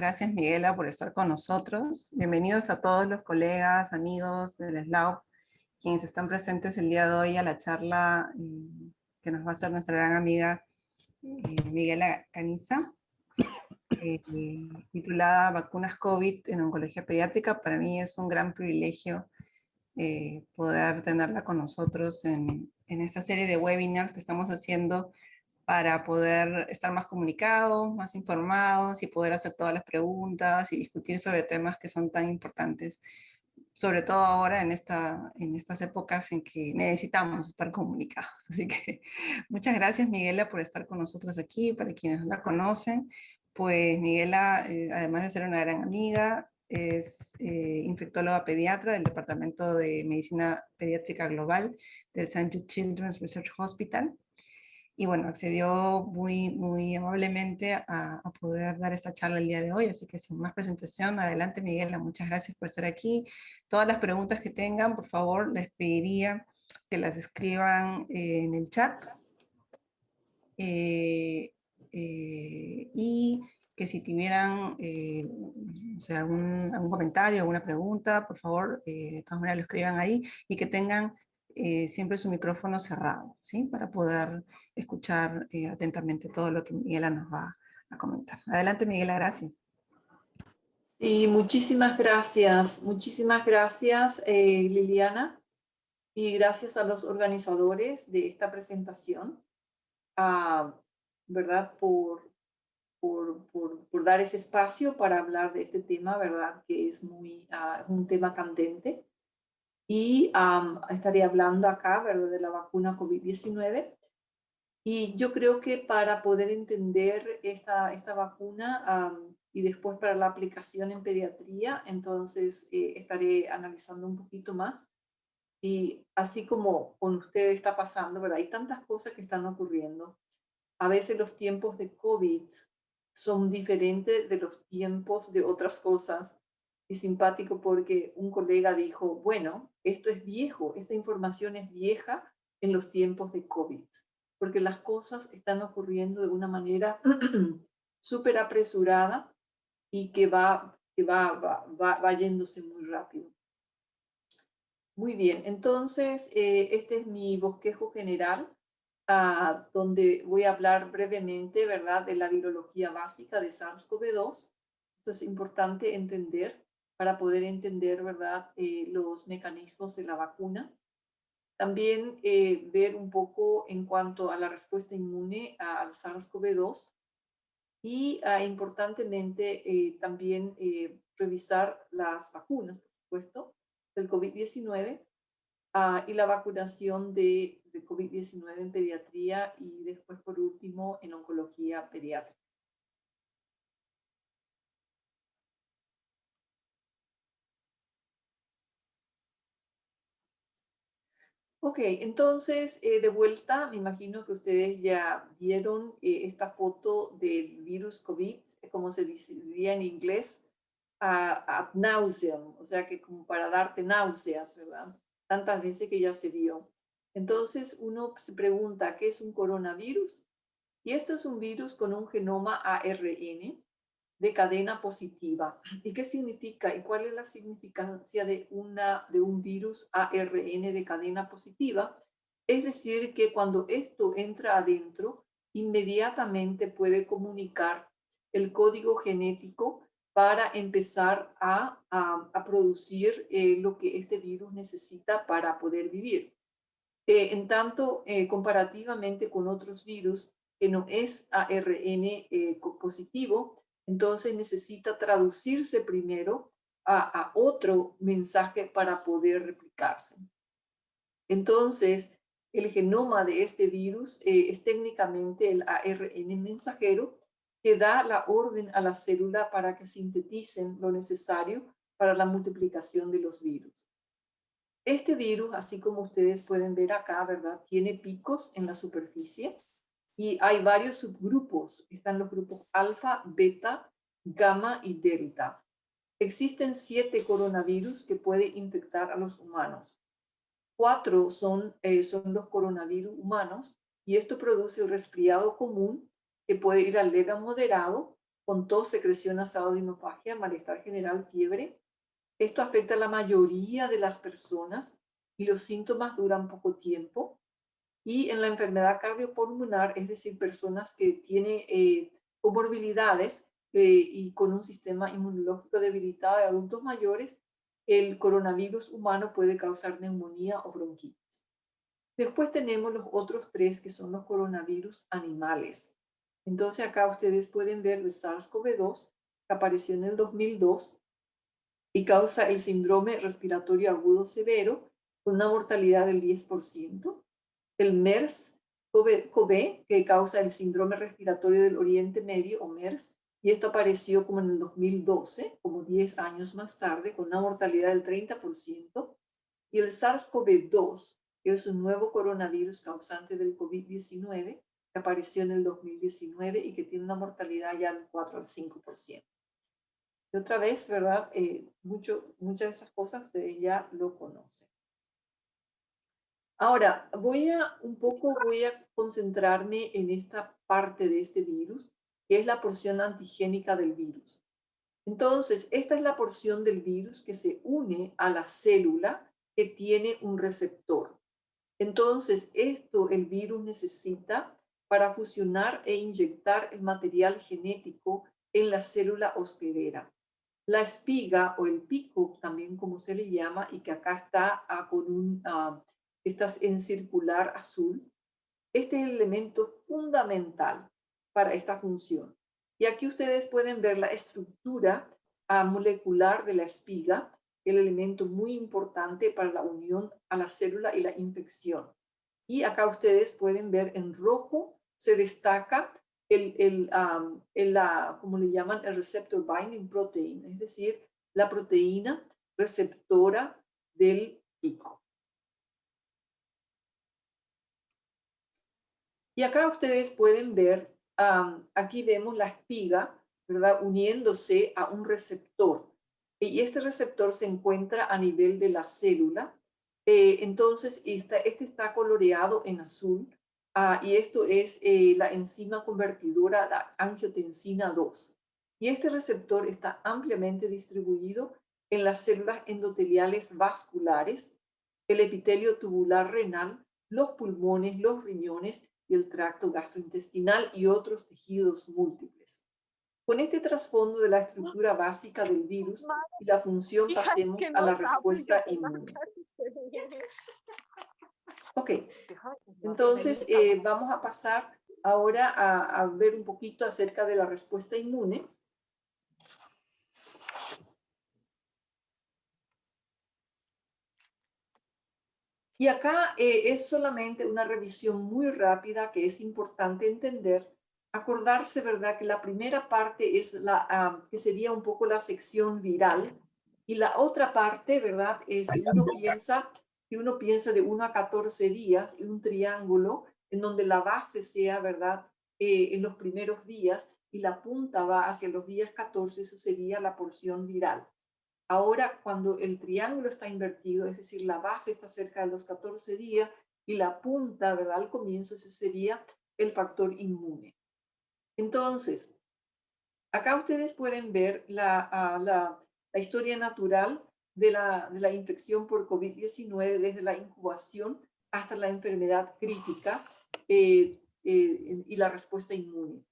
gracias, Miguela, por estar con nosotros. Bienvenidos a todos los colegas, amigos del SLAUP, quienes están presentes el día de hoy a la charla que nos va a hacer nuestra gran amiga Miguela Caniza, titulada Vacunas COVID en Oncología Pediátrica. Para mí es un gran privilegio poder tenerla con nosotros en esta serie de webinars que estamos haciendo para poder estar más comunicados, más informados y poder hacer todas las preguntas y discutir sobre temas que son tan importantes, sobre todo ahora en estas épocas en que necesitamos estar comunicados. Así que muchas gracias, Miguela, por estar con nosotros aquí. Para quienes no la conocen, pues Miguela, además de ser una gran amiga, es infectóloga pediatra del Departamento de Medicina Pediátrica Global del St. Jude Children's Research Hospital. Y bueno, accedió muy amablemente a poder dar esta charla el día de hoy, así que sin más presentación, adelante Miguela, muchas gracias por estar aquí. Todas las preguntas que tengan, por favor, les pediría que las escriban en el chat y que si tuvieran o sea, algún comentario, alguna pregunta, por favor, de todas maneras lo escriban ahí y que tengan siempre su micrófono cerrado, ¿sí? Para poder escuchar atentamente todo lo que Miguela nos va a comentar. Adelante, Miguela, gracias. Y muchísimas gracias Liliana, y gracias a los organizadores de esta presentación, ¿verdad? Por dar ese espacio para hablar de este tema, ¿verdad? Que es un tema candente. Y estaré hablando acá, ¿verdad? De la vacuna COVID-19. Y yo creo que para poder entender esta vacuna y después para la aplicación en pediatría, entonces estaré analizando un poquito más. Y así como con ustedes está pasando, ¿verdad? Hay tantas cosas que están ocurriendo. A veces los tiempos de COVID son diferentes de los tiempos de otras cosas. Y simpático porque un colega dijo, bueno, esto es viejo, esta información es vieja en los tiempos de COVID, porque las cosas están ocurriendo de una manera súper apresurada y que va yéndose muy rápido. Muy bien, entonces este es mi bosquejo general, donde voy a hablar brevemente, ¿verdad?, de la virología básica de SARS-CoV-2. Esto es importante entender para poder entender, ¿verdad?, los mecanismos de la vacuna. También ver un poco en cuanto a la respuesta inmune al SARS-CoV-2 y importantemente también revisar las vacunas, por supuesto, del COVID-19 y la vacunación de COVID-19 en pediatría y después, por último, en oncología pediátrica. Ok, entonces, de vuelta, me imagino que ustedes ya vieron esta foto del virus COVID, como se diría en inglés, ad nauseam, o sea que como para darte náuseas, ¿verdad? Tantas veces que ya se vio. Entonces, uno se pregunta, ¿qué es un coronavirus? Y esto es un virus con un genoma ARN de cadena positiva. ¿Y qué significa? ¿Y cuál es la significancia de un virus ARN de cadena positiva? Es decir, que cuando esto entra adentro, inmediatamente puede comunicar el código genético para empezar a producir lo que este virus necesita para poder vivir. En tanto, comparativamente con otros virus, que no es ARN positivo, entonces necesita traducirse primero a otro mensaje para poder replicarse. Entonces, el genoma de este virus es técnicamente el ARN mensajero que da la orden a la célula para que sinteticen lo necesario para la multiplicación de los virus. Este virus, así como ustedes pueden ver acá, ¿verdad?, tiene picos en la superficie y hay varios subgrupos. Están los grupos alfa, beta, gamma y delta. Existen 7 coronavirus que pueden infectar a los humanos. 4 son los coronavirus humanos y esto produce un resfriado común que puede ir al leve a moderado con tos, secreción nasal, odinofagia, malestar general, fiebre. Esto afecta a la mayoría de las personas y los síntomas duran poco tiempo. Y en la enfermedad cardiopulmonar, es decir, personas que tienen comorbilidades y con un sistema inmunológico debilitado de adultos mayores, el coronavirus humano puede causar neumonía o bronquitis. Después tenemos los otros tres, que son los coronavirus animales. Entonces acá ustedes pueden ver el SARS-CoV-2, que apareció en el 2002 y causa el síndrome respiratorio agudo severo con una mortalidad del 10%. El MERS-CoV, que causa el síndrome respiratorio del Oriente Medio, o MERS, y esto apareció como en el 2012, como 10 años más tarde, con una mortalidad del 30%. Y el SARS-CoV-2, que es un nuevo coronavirus causante del COVID-19, que apareció en el 2019 y que tiene una mortalidad ya del 4 al 5%. Y otra vez, ¿verdad? Muchas de esas cosas ustedes ya lo conocen. Ahora, voy a concentrarme en esta parte de este virus, que es la porción antigénica del virus. Entonces, esta es la porción del virus que se une a la célula que tiene un receptor. Entonces, esto el virus necesita para fusionar e inyectar el material genético en la célula hospedera. La espiga o el pico, también como se le llama, y que acá está estás en circular azul. Este es el elemento fundamental para esta función. Y aquí ustedes pueden ver la estructura molecular de la espiga, el elemento muy importante para la unión a la célula y la infección. Y acá ustedes pueden ver en rojo se destaca como le llaman, el receptor binding protein, es decir, la proteína receptora del pico. Y acá ustedes pueden ver, aquí vemos la espiga, ¿verdad? Uniéndose a un receptor. Y este receptor se encuentra a nivel de la célula. Entonces, este está coloreado en azul. Y esto es la enzima convertidora de angiotensina 2. Y este receptor está ampliamente distribuido en las células endoteliales vasculares, el epitelio tubular renal, los pulmones, los riñones y el tracto gastrointestinal y otros tejidos múltiples. Con este trasfondo de la estructura básica del virus y la función, pasemos a la respuesta inmune. Ok, entonces vamos a pasar ahora a ver un poquito acerca de la respuesta inmune. Y acá es solamente una revisión muy rápida que es importante entender. Acordarse, ¿verdad? Que la primera parte es que sería un poco la sección viral. Y la otra parte, ¿verdad? Si uno piensa de 1 a 14 días y un triángulo en donde la base sea, ¿verdad? En los primeros días y la punta va hacia los días 14, eso sería la porción viral. Ahora, cuando el triángulo está invertido, es decir, la base está cerca de los 14 días y la punta, ¿verdad? Al comienzo, ese sería el factor inmune. Entonces, acá ustedes pueden ver la historia natural de la infección por COVID-19 desde la incubación hasta la enfermedad crítica y la respuesta inmune.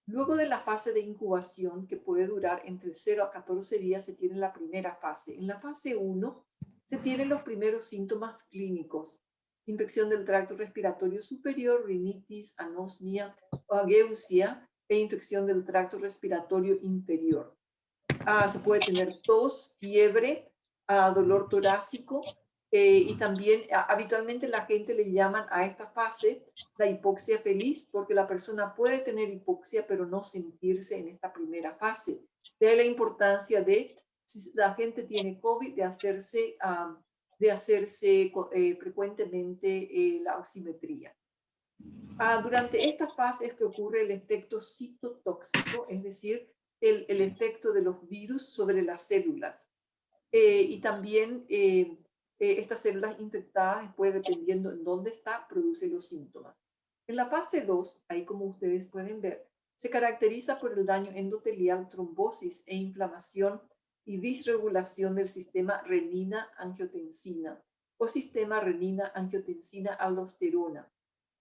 Luego de la fase de incubación, que puede durar entre 0 a 14 días, se tiene la primera fase. En la fase 1 se tienen los primeros síntomas clínicos: infección del tracto respiratorio superior, rinitis, anosmia o ageusia, e infección del tracto respiratorio inferior. Se puede tener tos, fiebre, dolor torácico, y también habitualmente la gente le llaman a esta fase la hipoxia feliz, porque la persona puede tener hipoxia pero no sentirse en esta primera fase. De ahí la importancia de, si la gente tiene COVID, de hacerse frecuentemente la oximetría. Durante esta fase es que ocurre el efecto citotóxico, es decir, el efecto de los virus sobre las células. Y también estas células infectadas, después, dependiendo en dónde está, producen los síntomas. En la fase 2, ahí como ustedes pueden ver, Se caracteriza por el daño endotelial, trombosis e inflamación y disregulación del sistema renina-angiotensina o sistema renina-angiotensina-aldosterona,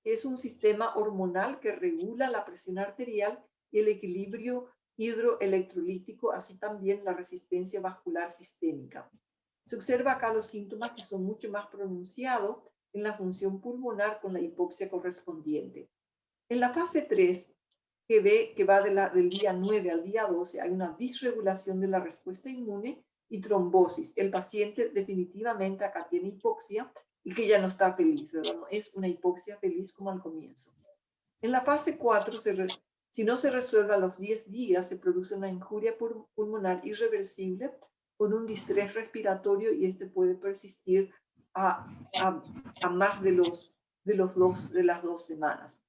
que es un sistema hormonal que regula la presión arterial y el equilibrio hidroelectrolítico, así también la resistencia vascular sistémica. Se observa acá los síntomas que son mucho más pronunciados en la función pulmonar con la hipoxia correspondiente. En la fase 3, que va del día 9 al día 12, hay una disregulación de la respuesta inmune y trombosis. El paciente definitivamente acá tiene hipoxia y que ya no está feliz, ¿verdad? No es una hipoxia feliz como al comienzo. En la fase 4, si no se resuelve a los 10 días, se produce una injuria pulmonar irreversible con un distrés respiratorio y este puede persistir a más de las 2 semanas.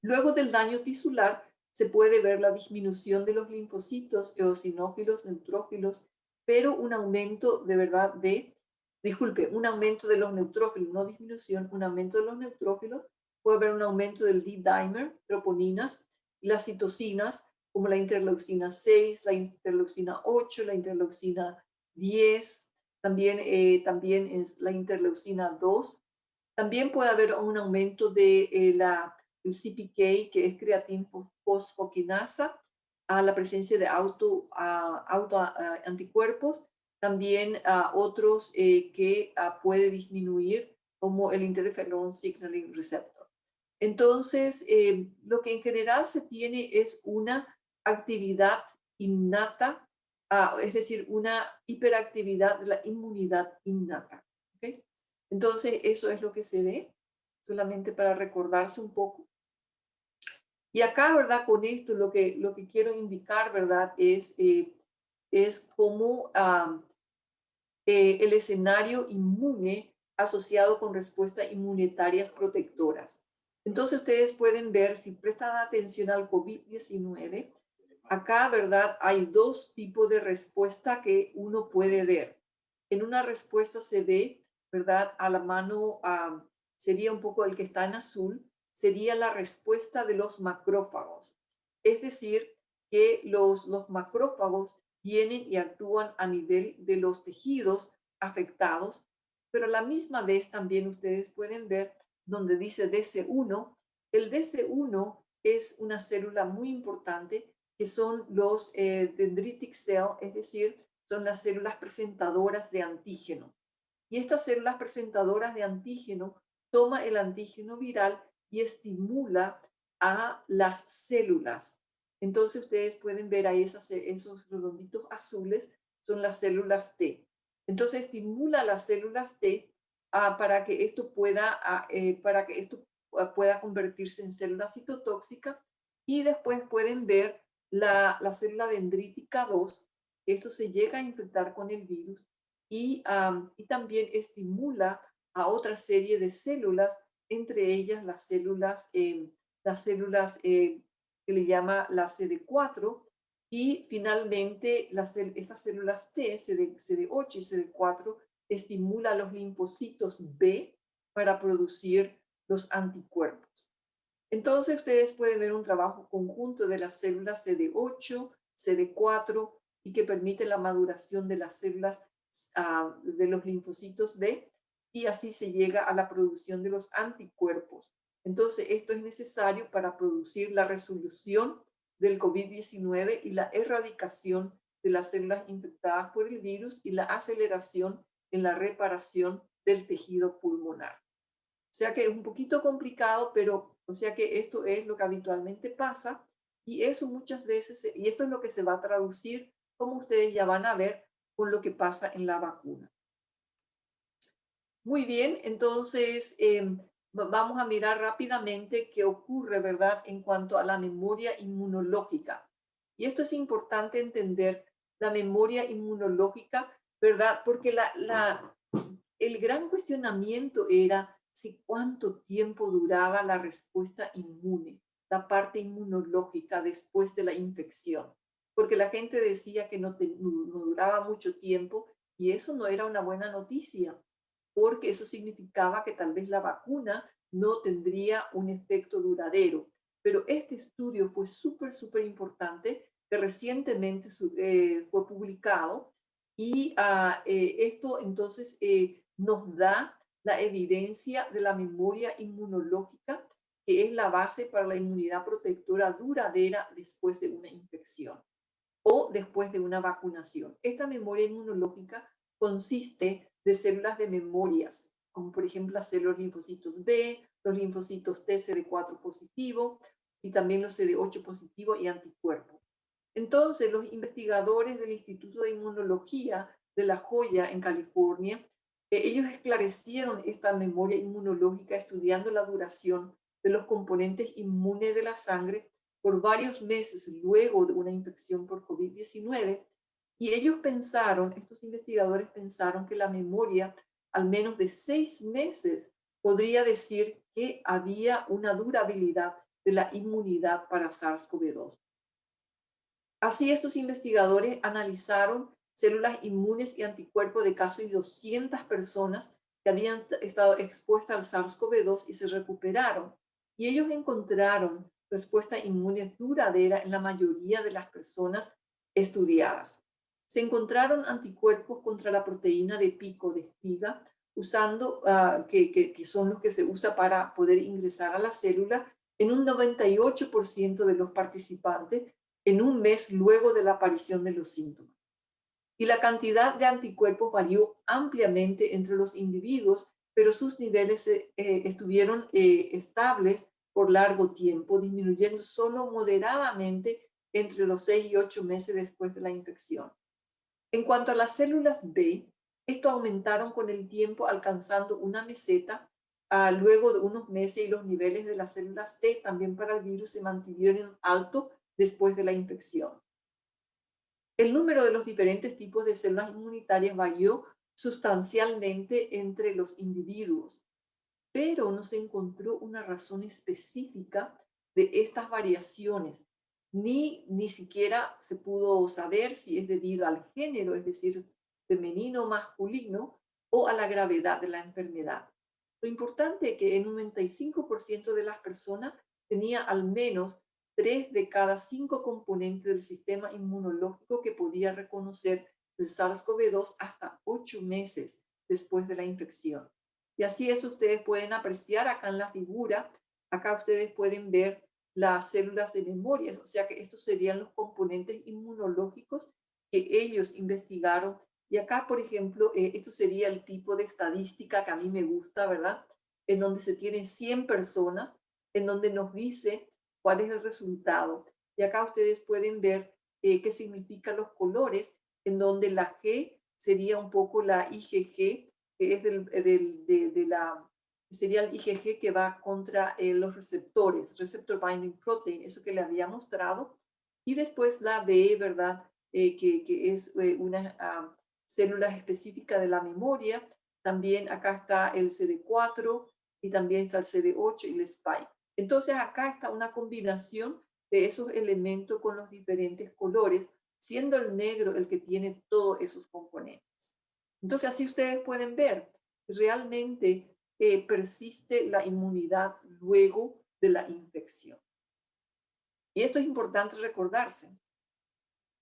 Luego del daño tisular, se puede ver la disminución de los linfocitos, eosinófilos, neutrófilos, pero un aumento de verdad un aumento de los neutrófilos, no disminución, un aumento de los neutrófilos. Puede haber un aumento del D-dimer, troponinas, las citocinas, como la interleucina 6, la interleucina 8, la interleucina 10, también es la interleucina 2. También puede haber un aumento de el CPK, que es creatinfosfoquinasa, a la presencia de anticuerpos, también otros que puede disminuir, como el interferon signaling receptor. Entonces, lo que en general se tiene es una actividad innata, es decir, una hiperactividad de la inmunidad innata. ¿Okay? Entonces, eso es lo que se ve, solamente para recordarse un poco. Y acá, ¿verdad? Con esto lo que quiero indicar, ¿verdad? Es cómo el escenario inmune asociado con respuestas inmunitarias protectoras. Entonces, ustedes pueden ver, si prestan atención al COVID-19, acá, ¿verdad? Hay dos tipos de respuesta que uno puede ver. En una respuesta se ve, ¿verdad? A la mano sería un poco el que está en azul, sería la respuesta de los macrófagos. Es decir, que los macrófagos vienen y actúan a nivel de los tejidos afectados, pero a la misma vez también ustedes pueden ver donde dice DC1. El DC1 es una célula muy importante que son los dendritic cell, es decir, son las células presentadoras de antígeno. Y estas células presentadoras de antígeno toma el antígeno viral y estimula a las células. Entonces ustedes pueden ver ahí esos redonditos azules, son las células T. Entonces estimula las células T para que esto pueda convertirse en célula citotóxica, y después pueden ver la célula dendrítica 2. Esto se llega a infectar con el virus y también estimula a otra serie de células, entre ellas las células que le llama la CD4, y finalmente estas células T, CD8 y CD4, estimulan los linfocitos B para producir los anticuerpos. Entonces ustedes pueden ver un trabajo conjunto de las células CD8, CD4, y que permite la maduración de las células de los linfocitos B, y así se llega a la producción de los anticuerpos. Entonces, esto es necesario para producir la resolución del COVID-19 y la erradicación de las células infectadas por el virus y la aceleración en la reparación del tejido pulmonar. O sea que es un poquito complicado, pero o sea que esto es lo que habitualmente pasa, y eso muchas veces, y esto es lo que se va a traducir, como ustedes ya van a ver, con lo que pasa en la vacuna. Muy bien, entonces vamos a mirar rápidamente qué ocurre, ¿verdad?, en cuanto a la memoria inmunológica. Y esto es importante entender, la memoria inmunológica, ¿verdad? Porque el gran cuestionamiento era si cuánto tiempo duraba la respuesta inmune, la parte inmunológica después de la infección. Porque la gente decía que no duraba mucho tiempo, y eso no era una buena noticia, porque eso significaba que tal vez la vacuna no tendría un efecto duradero. pero este estudio fue súper importante, que recientemente fue publicado y esto entonces nos da la evidencia de la memoria inmunológica, que es la base para la inmunidad protectora duradera después de una infección o después de una vacunación. Esta memoria inmunológica consiste de células de memorias, como por ejemplo las células linfocitos B, los linfocitos T CD4 positivo y también los CD8 positivo y anticuerpos. Entonces, los investigadores del Instituto de Inmunología de La Joya en California, ellos esclarecieron esta memoria inmunológica estudiando la duración de los componentes inmunes de la sangre por varios meses luego de una infección por COVID-19. Y ellos pensaron, estos investigadores pensaron que la memoria, al menos de 6 meses, podría decir que había una durabilidad de la inmunidad para SARS-CoV-2. Así, estos investigadores analizaron células inmunes y anticuerpos de casi 200 personas que habían estado expuestas al SARS-CoV-2 y se recuperaron. Y ellos encontraron respuesta inmune duradera en la mayoría de las personas estudiadas. Se encontraron anticuerpos contra la proteína de pico de espiga, usando, que son los que se usa para poder ingresar a la célula, en un 98% de los participantes en un mes luego de la aparición de los síntomas. Y la cantidad de anticuerpos varió ampliamente entre los individuos, pero sus niveles estuvieron estables por largo tiempo, disminuyendo solo moderadamente entre los 6 y 8 meses después de la infección. En cuanto a las células B, esto aumentaron con el tiempo, alcanzando una meseta luego de unos meses, y los niveles de las células T también para el virus se mantuvieron altos después de la infección. El número de los diferentes tipos de células inmunitarias varió sustancialmente entre los individuos, pero no se encontró una razón específica de estas variaciones, ni siquiera se pudo saber si es debido al género, es decir, femenino o masculino, o a la gravedad de la enfermedad. Lo importante es que el 95% de las personas tenía al menos 3 de cada 5 componentes del sistema inmunológico que podía reconocer el SARS-CoV-2 hasta 8 meses después de la infección. Y así eso ustedes pueden apreciar acá en la figura. Acá ustedes pueden ver las células de memoria, o sea que estos serían los componentes inmunológicos que ellos investigaron. Y acá, por ejemplo, esto sería el tipo de estadística que a mí me gusta, ¿verdad? En donde se tienen 100 personas, en donde nos dice cuál es el resultado. Y acá ustedes pueden ver qué significan los colores, en donde la G sería un poco la IgG, que es sería el IgG que va contra los receptores, Receptor Binding Protein, eso que le había mostrado. Y después la B, ¿verdad? Que es una célula específica de la memoria. También acá está el CD4 y también está el CD8 y el spike. Entonces acá está una combinación de esos elementos con los diferentes colores, siendo el negro el que tiene todos esos componentes. Entonces así ustedes pueden ver, realmente persiste la inmunidad luego de la infección. Y esto es importante recordarse.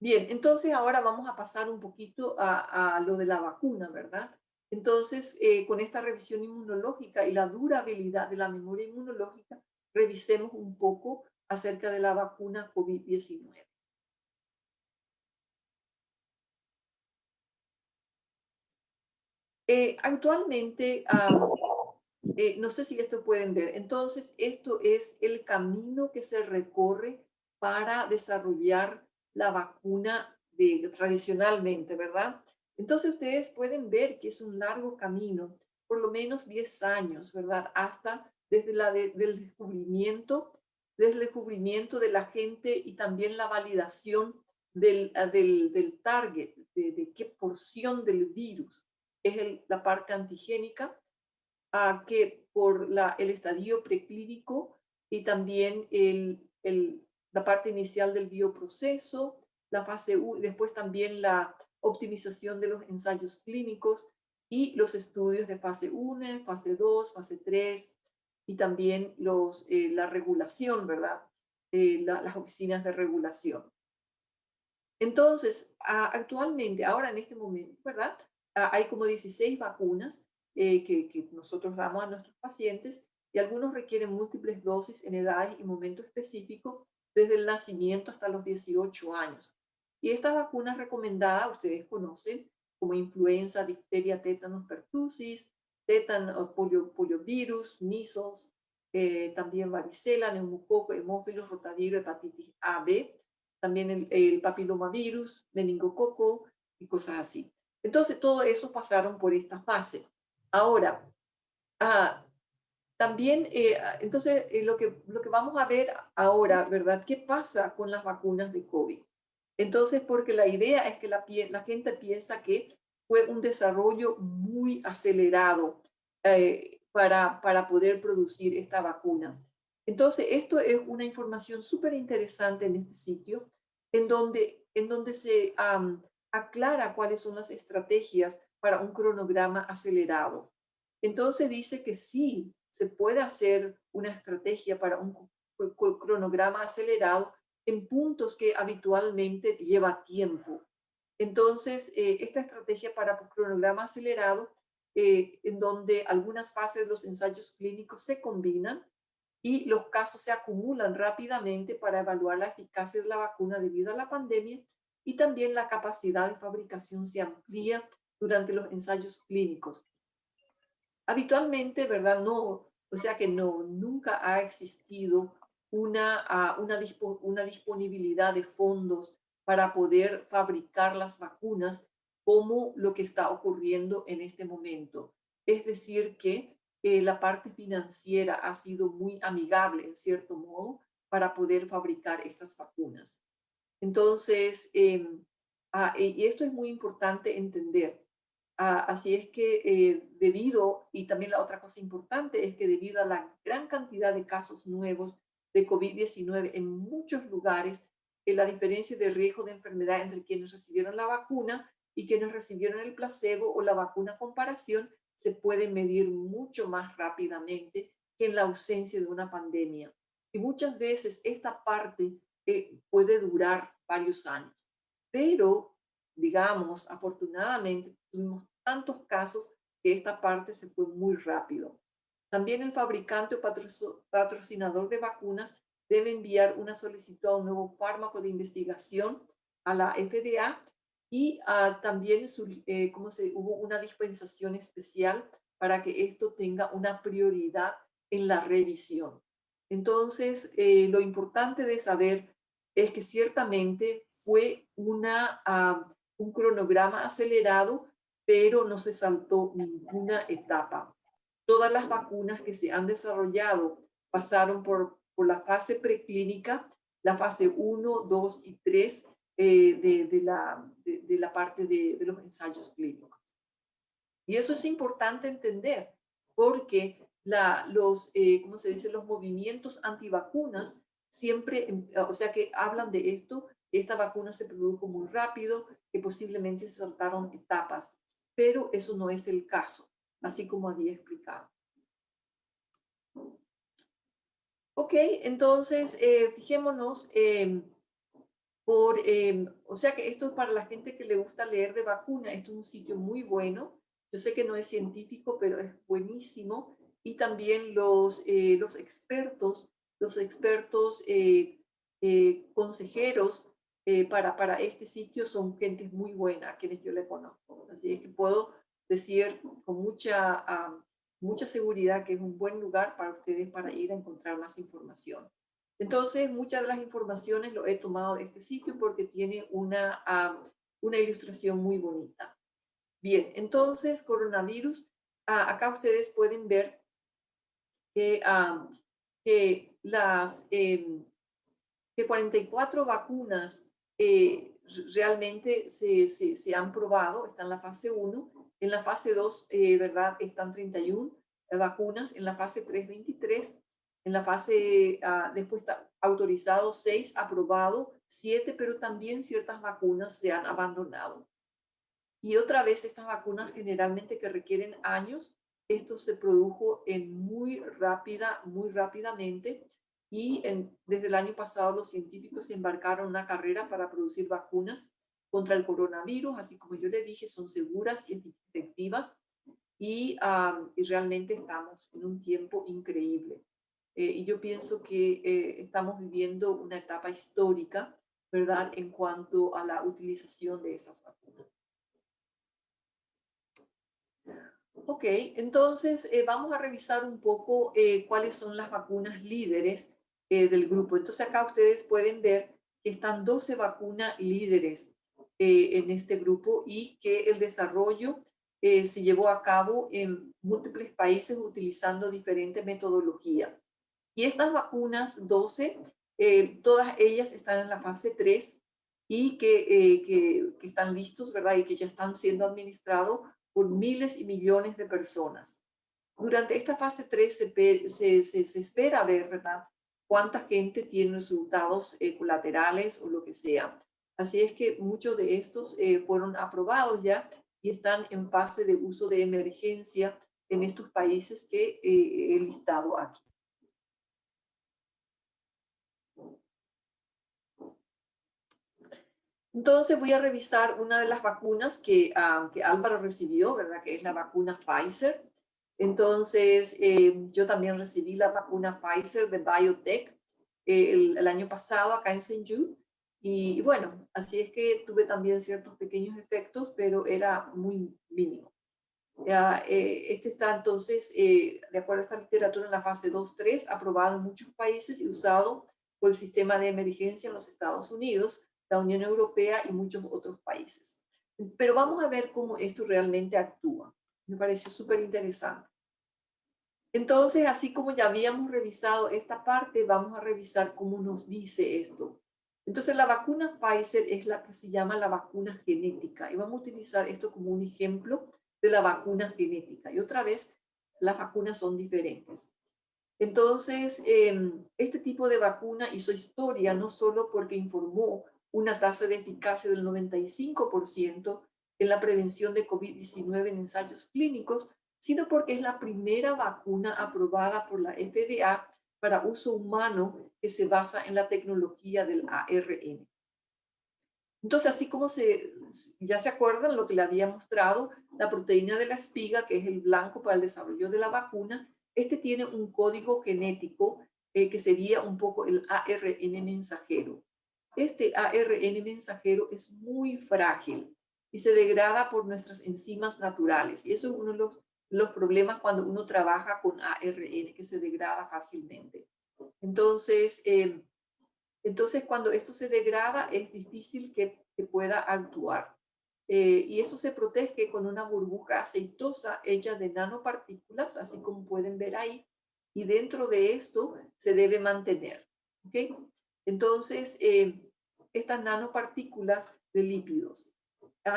Bien, entonces ahora vamos a pasar un poquito a lo de la vacuna, ¿verdad? Entonces, con esta revisión inmunológica y la durabilidad de la memoria inmunológica, revisemos un poco acerca de la vacuna COVID-19. Actualmente, no sé si esto pueden ver, entonces esto es el camino que se recorre para desarrollar la vacuna tradicionalmente, ¿verdad? Entonces ustedes pueden ver que es un largo camino, por lo menos 10 años, ¿verdad? Hasta desde desde el descubrimiento de la gente y también la validación del target, de qué porción del virus es la parte antigénica, que por el estadio preclínico y también la parte inicial del bioproceso, la fase 1, después también la optimización de los ensayos clínicos y los estudios de fase 1, fase 2, fase 3 y también la regulación, ¿verdad? las oficinas de regulación. Entonces, actualmente, ahora en este momento, ¿verdad? Hay como 16 vacunas que nosotros damos a nuestros pacientes y algunos requieren múltiples dosis en edades y momentos específicos desde el nacimiento hasta los 18 años. Y estas vacunas recomendadas, ustedes conocen, como influenza, difteria, tétanos, pertusis, poliovirus, measles, también varicela, neumococo, hemófilos, rotavirus, hepatitis A, B, también el papilomavirus, meningococo y cosas así. Entonces, todo eso pasaron por esta fase. Ahora, ah, también, entonces, lo que vamos a ver ahora, ¿verdad? ¿Qué pasa con las vacunas de COVID? Entonces, porque la idea es que la gente piensa que fue un desarrollo muy acelerado para poder producir esta vacuna. Entonces, esto es una información súper interesante en este sitio, en donde se aclara cuáles son las estrategias para un cronograma acelerado. Entonces dice que sí, se puede hacer una estrategia para un cronograma acelerado en puntos que habitualmente lleva tiempo. Entonces, esta estrategia para cronograma acelerado, en donde algunas fases de los ensayos clínicos se combinan y los casos se acumulan rápidamente para evaluar la eficacia de la vacuna debido a la pandemia y también la capacidad de fabricación se amplía durante los ensayos clínicos. Habitualmente, ¿verdad? No, o sea que no, nunca ha existido una disponibilidad de fondos para poder fabricar las vacunas como lo que está ocurriendo en este momento. Es decir, que la parte financiera ha sido muy amigable, en cierto modo, para poder fabricar estas vacunas. Entonces, y esto es muy importante entender. Así es que y también la otra cosa importante es que debido a la gran cantidad de casos nuevos de COVID-19 en muchos lugares, la diferencia de riesgo de enfermedad entre quienes recibieron la vacuna y quienes recibieron el placebo o la vacuna comparación se puede medir mucho más rápidamente que en la ausencia de una pandemia. Y muchas veces esta parte puede durar varios años. Pero, digamos, afortunadamente tuvimos tantos casos que esta parte se fue muy rápido. También el fabricante o patrocinador de vacunas debe enviar una solicitud a un nuevo fármaco de investigación a la FDA y también hubo una dispensación especial para que esto tenga una prioridad en la revisión. Entonces, lo importante de saber es que ciertamente fue un cronograma acelerado, pero no se saltó ninguna etapa. Todas las vacunas que se han desarrollado pasaron por la fase preclínica, la fase 1, 2 y 3 de la parte de los ensayos clínicos. Y eso es importante entender porque ¿cómo se dice? Los movimientos antivacunas siempre, o sea que hablan de esto, esta vacuna se produjo muy rápido, que posiblemente se saltaron etapas, pero eso no es el caso, así como había explicado. Ok, entonces fijémonos o sea que esto es para la gente que le gusta leer de vacuna, esto es un sitio muy bueno. Yo sé que no es científico, pero es buenísimo. Y también los expertos consejeros para este sitio son gente muy buena, a quienes yo le conozco. Así es que puedo decir con mucha seguridad que es un buen lugar para ustedes para ir a encontrar más información. Entonces, muchas de las informaciones lo he tomado de este sitio porque tiene una ilustración muy bonita. Bien, entonces, coronavirus. Acá ustedes pueden ver que que 44 vacunas realmente se han probado, están en la fase 1. En la fase 2, ¿verdad? Están 31 vacunas, en la fase 3, 23. En la fase, después está autorizado 6, aprobado 7, pero también ciertas vacunas se han abandonado. Y otra vez, estas vacunas generalmente que requieren años, esto se produjo muy rápidamente. y desde el año pasado los científicos se embarcaron en una carrera para producir vacunas contra el coronavirus, así como yo le dije, son seguras y efectivas y realmente estamos en un tiempo increíble. Y yo pienso que estamos viviendo una etapa histórica, ¿verdad?, en cuanto a la utilización de esas vacunas. Ok, entonces vamos a revisar un poco cuáles son las vacunas líderes del grupo. Entonces acá ustedes pueden ver que están 12 vacunas líderes en este grupo y que el desarrollo se llevó a cabo en múltiples países utilizando diferentes metodologías. Y estas vacunas 12, todas ellas están en la fase 3 y que están listos, ¿verdad? Y que ya están siendo administrados por miles y millones de personas. Durante esta fase 3 se espera ver, ¿verdad?, cuánta gente tiene resultados colaterales o lo que sea. Así es que muchos de estos fueron aprobados ya y están en fase de uso de emergencia en estos países que he listado aquí. Entonces voy a revisar una de las vacunas que Álvaro recibió, ¿verdad? Que es la vacuna Pfizer. Entonces, yo también recibí la vacuna Pfizer de BioNTech el año pasado acá en Saint-Jude. Y bueno, así es que tuve también ciertos pequeños efectos, pero era muy mínimo. Este está entonces, de acuerdo a esta literatura, en la fase 2-3, aprobado en muchos países y usado por el sistema de emergencia en los Estados Unidos, la Unión Europea y muchos otros países. Pero vamos a ver cómo esto realmente actúa. Me pareció súper interesante. Entonces, así como ya habíamos revisado esta parte, vamos a revisar cómo nos dice esto. Entonces, la vacuna Pfizer es la que se llama la vacuna genética y vamos a utilizar esto como un ejemplo de la vacuna genética. Y otra vez, las vacunas son diferentes. Entonces, este tipo de vacuna hizo historia no solo porque informó una tasa de eficacia del 95% en la prevención de COVID-19 en ensayos clínicos, sino porque es la primera vacuna aprobada por la FDA para uso humano que se basa en la tecnología del ARN. Entonces, así como ya se acuerdan lo que le había mostrado, la proteína de la espiga, que es el blanco para el desarrollo de la vacuna, este tiene un código genético que sería un poco el ARN mensajero. Este ARN mensajero es muy frágil y se degrada por nuestras enzimas naturales. Y eso es uno de los problemas cuando uno trabaja con ARN, que se degrada fácilmente. Entonces, cuando esto se degrada, es difícil que pueda actuar. Y esto se protege con una burbuja aceitosa hecha de nanopartículas, así como pueden ver ahí. Y dentro de esto se debe mantener. ¿Okay? Entonces, estas nanopartículas de lípidos.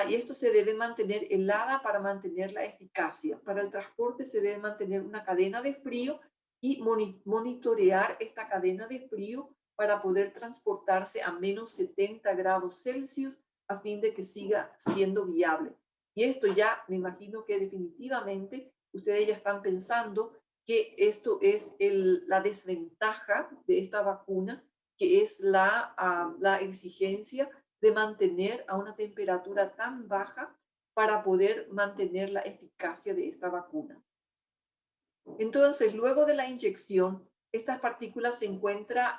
Y esto se debe mantener helada para mantener la eficacia. Para el transporte se debe mantener una cadena de frío y monitorear esta cadena de frío para poder transportarse a menos 70 grados Celsius a fin de que siga siendo viable. Y esto ya me imagino que definitivamente ustedes ya están pensando que esto es la desventaja de esta vacuna, que es la exigencia de mantener a una temperatura tan baja para poder mantener la eficacia de esta vacuna. Entonces, luego de la inyección, estas partículas se encuentran,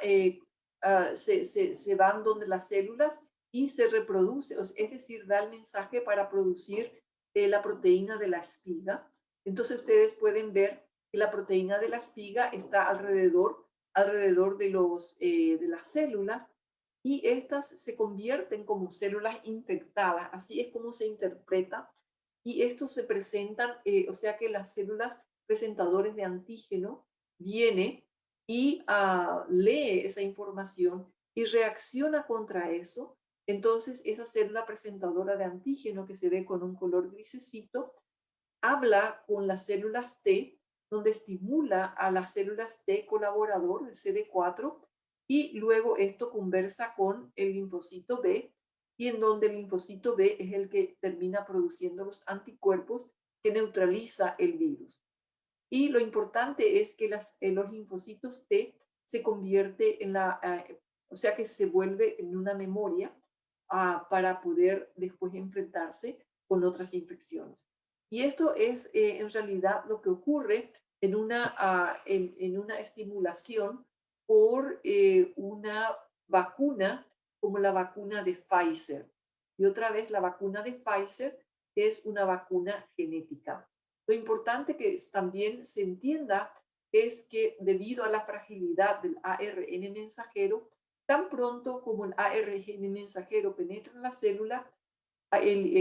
se van donde las células y se reproduce, es decir, da el mensaje para producir la proteína de la espiga. Entonces, ustedes pueden ver que la proteína de la espiga está alrededor de las células y estas se convierten como células infectadas. Así es como se interpreta. Y estos se presentan, o sea que las células presentadores de antígeno viene y lee esa información y reacciona contra eso. Entonces, esa célula presentadora de antígeno que se ve con un color grisecito, habla con las células T, donde estimula a las células T colaborador, el CD4, y luego esto conversa con el linfocito B, y en donde el linfocito B es el que termina produciendo los anticuerpos que neutraliza el virus. Y lo importante es que los linfocitos T se convierte en o sea que se vuelve en una memoria para poder después enfrentarse con otras infecciones. Y esto es en realidad lo que ocurre en una estimulación por una vacuna como la vacuna de Pfizer. Y otra vez, la vacuna de Pfizer es una vacuna genética. Lo importante que también se entienda es que debido a la fragilidad del ARN mensajero, tan pronto como el ARN mensajero penetra en la célula,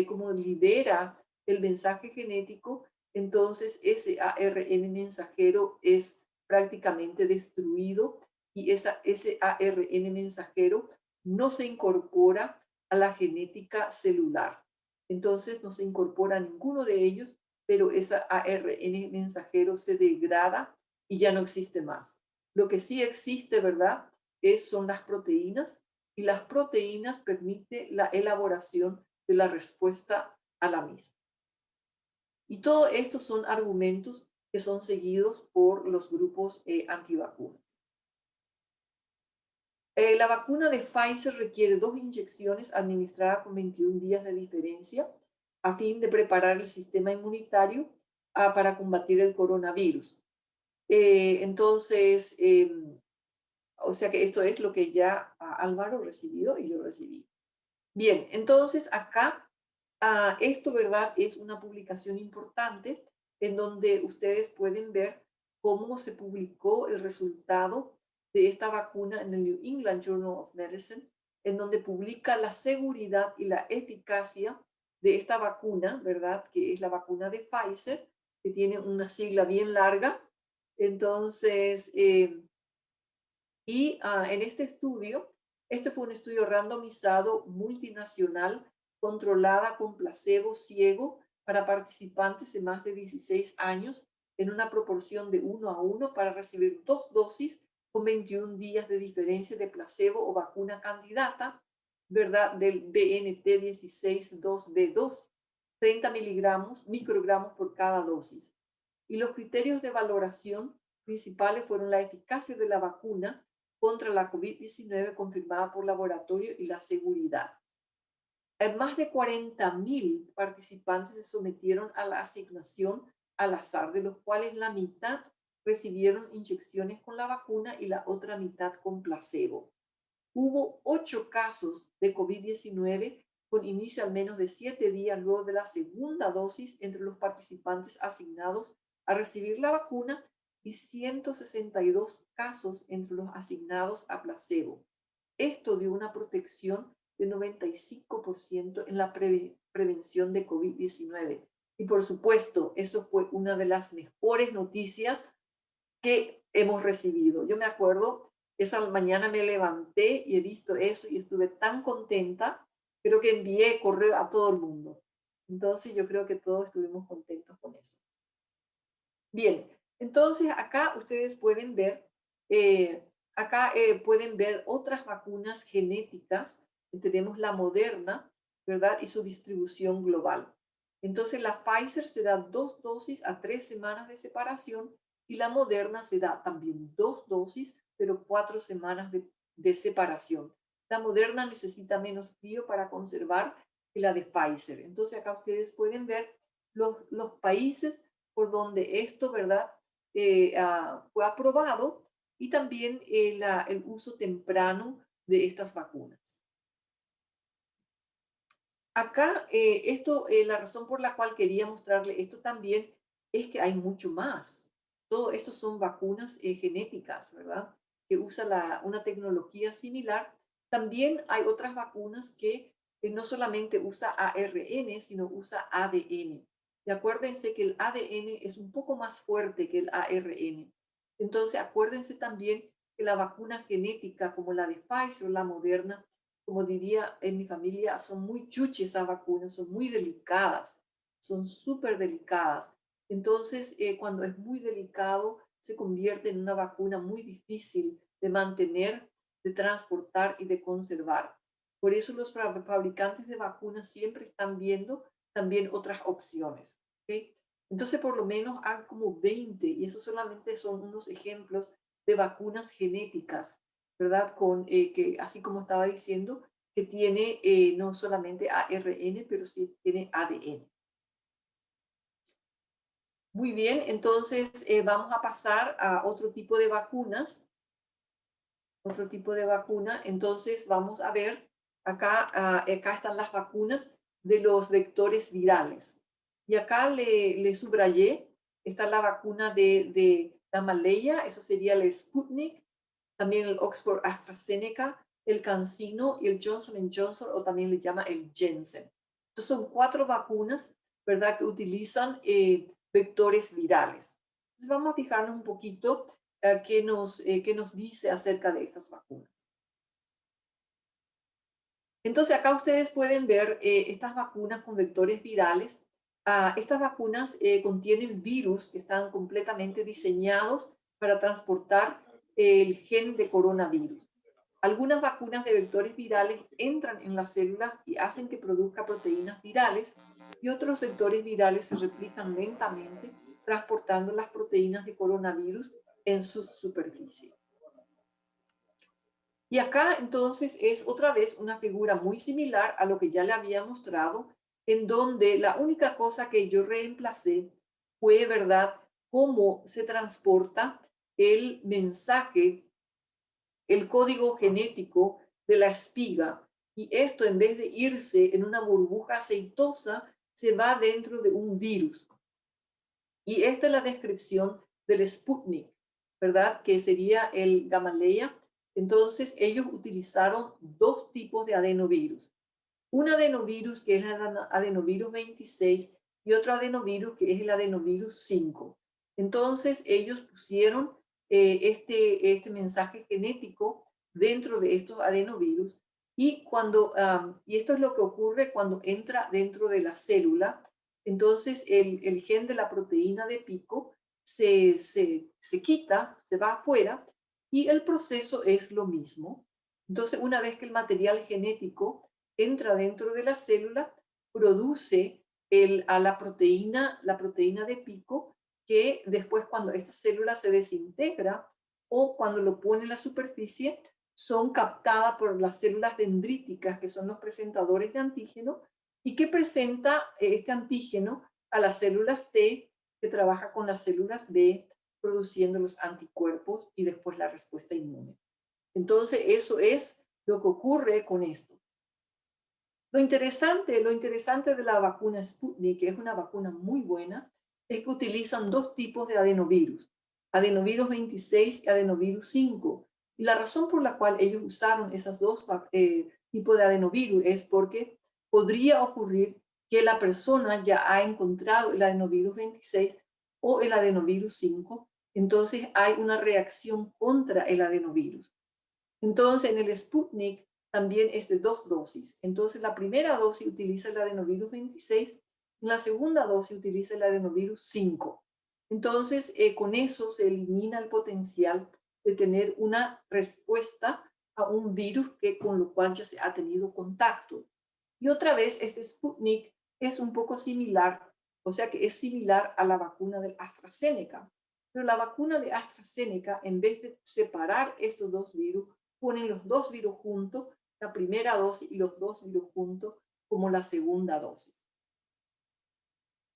como libera el mensaje genético, entonces ese ARN mensajero es prácticamente destruido y ese ARN mensajero no se incorpora a la genética celular. Entonces no se incorpora a ninguno de ellos, pero ese ARN mensajero se degrada y ya no existe más. Lo que sí existe, ¿verdad? Son las proteínas, y las proteínas permiten la elaboración de la respuesta a la misma. Y todo esto son argumentos que son seguidos por los grupos antivacunas. La vacuna de Pfizer requiere 2 inyecciones administradas con 21 días de diferencia a fin de preparar el sistema inmunitario para combatir el coronavirus. Entonces, o sea que esto es lo que ya Álvaro recibió y yo recibí. Bien, entonces acá, esto, ¿verdad? Es una publicación importante en donde ustedes pueden ver cómo se publicó el resultado de esta vacuna en el New England Journal of Medicine, en donde publica la seguridad y la eficacia de esta vacuna, ¿verdad? Que es la vacuna de Pfizer, que tiene una sigla bien larga. Entonces, en este estudio, este fue un estudio randomizado multinacional controlada con placebo ciego para participantes de más de 16 años en una proporción de 1:1 para recibir 2 dosis con 21 días de diferencia de placebo o vacuna candidata, ¿verdad? Del BNT162b2, 30 microgramos por cada dosis. Y los criterios de valoración principales fueron la eficacia de la vacuna contra la COVID-19 confirmada por laboratorio y la seguridad. Más de 40.000 participantes se sometieron a la asignación al azar, de los cuales la mitad recibieron inyecciones con la vacuna y la otra mitad con placebo. Hubo 8 casos de COVID-19 con inicio al menos de 7 días luego de la segunda dosis entre los participantes asignados a recibir la vacuna y 162 casos entre los asignados a placebo. Esto dio una protección de 95% en la prevención de COVID-19. Y por supuesto, eso fue una de las mejores noticias que hemos recibido. Yo me acuerdo, esa mañana me levanté y he visto eso y estuve tan contenta, creo que envié correo a todo el mundo. Entonces yo creo que todos estuvimos contentos con eso. Bien, entonces acá ustedes pueden ver, pueden ver otras vacunas genéticas. Tenemos la Moderna, ¿verdad? Y su distribución global. Entonces la Pfizer se da 2 dosis a 3 semanas de separación y la Moderna se da también 2 dosis, pero 4 semanas de separación. La Moderna necesita menos frío para conservar que la de Pfizer. Entonces acá ustedes pueden ver los países por donde esto, ¿verdad? Fue aprobado y también el uso temprano de estas vacunas. Acá, la razón por la cual quería mostrarle esto también es que hay mucho más. Todo esto son vacunas genéticas, ¿verdad? Que usa una tecnología similar. También hay otras vacunas que no solamente usa ARN, sino usa ADN. Y acuérdense que el ADN es un poco más fuerte que el ARN. Entonces, acuérdense también que la vacuna genética, como la de Pfizer o la Moderna, como diría en mi familia, son muy chuchis esas vacunas, son muy delicadas, son súper delicadas. Entonces, cuando es muy delicado, se convierte en una vacuna muy difícil de mantener, de transportar y de conservar. Por eso los fabricantes de vacunas siempre están viendo también otras opciones. ¿Okay? Entonces, por lo menos hay como 20, y eso solamente son unos ejemplos de vacunas genéticas, ¿verdad? Que así como estaba diciendo, que tiene no solamente ARN, pero sí tiene ADN. Muy bien, entonces vamos a pasar a otro tipo de vacunas. Otro tipo de vacuna. Entonces vamos a ver, acá están las vacunas de los vectores virales. Y acá le subrayé, está la vacuna de la Maleya, eso sería el Sputnik, también el Oxford AstraZeneca, el CanSino y el Johnson Johnson, o también le llama el Janssen. Entonces son 4 vacunas, ¿verdad?, que utilizan vectores virales. Entonces vamos a fijarnos un poquito qué nos dice acerca de estas vacunas. Entonces acá ustedes pueden ver estas vacunas con vectores virales. Estas vacunas contienen virus que están completamente diseñados para transportar el gen de coronavirus. Algunas vacunas de vectores virales entran en las células y hacen que produzca proteínas virales, y otros vectores virales se replican lentamente transportando las proteínas de coronavirus en su superficie. Y acá entonces es otra vez una figura muy similar a lo que ya le había mostrado, en donde la única cosa que yo reemplacé fue, ¿verdad?, cómo se transporta el mensaje, el código genético de la espiga. Y esto, en vez de irse en una burbuja aceitosa, se va dentro de un virus. Y esta es la descripción del Sputnik, ¿verdad?, que sería el Gamaleya. Entonces, ellos utilizaron 2 tipos de adenovirus. Un adenovirus que es el adenovirus 26 y otro adenovirus que es el adenovirus 5. Entonces, ellos pusieron este mensaje genético dentro de estos adenovirus, y y esto es lo que ocurre cuando entra dentro de la célula. Entonces, el gen de la proteína de pico se quita, se va afuera, y el proceso es lo mismo. Entonces, una vez que el material genético entra dentro de la célula, produce la proteína de pico, que después, cuando esta célula se desintegra o cuando lo pone en la superficie, son captadas por las células dendríticas, que son los presentadores de antígeno, y que presenta este antígeno a las células T, que trabaja con las células B, produciendo los anticuerpos y después la respuesta inmune. Entonces, eso es lo que ocurre con esto. Lo interesante de la vacuna Sputnik, que es una vacuna muy buena, es que utilizan 2 tipos de adenovirus, adenovirus 26 y adenovirus 5. Y la razón por la cual ellos usaron esos 2 tipos de adenovirus es porque podría ocurrir que la persona ya ha encontrado el adenovirus 26 o el adenovirus 5, entonces hay una reacción contra el adenovirus. Entonces, en el Sputnik también es de 2 dosis. Entonces, la primera dosis utiliza el adenovirus 26, en la segunda dosis utiliza el adenovirus 5. Entonces, con eso se elimina el potencial de tener una respuesta a un virus con lo cual ya se ha tenido contacto. Y otra vez, este Sputnik es un poco similar, o sea que es similar a la vacuna del AstraZeneca. Pero la vacuna de AstraZeneca, en vez de separar estos 2 virus, ponen los 2 virus juntos, la primera dosis, y los 2 virus juntos como la segunda dosis.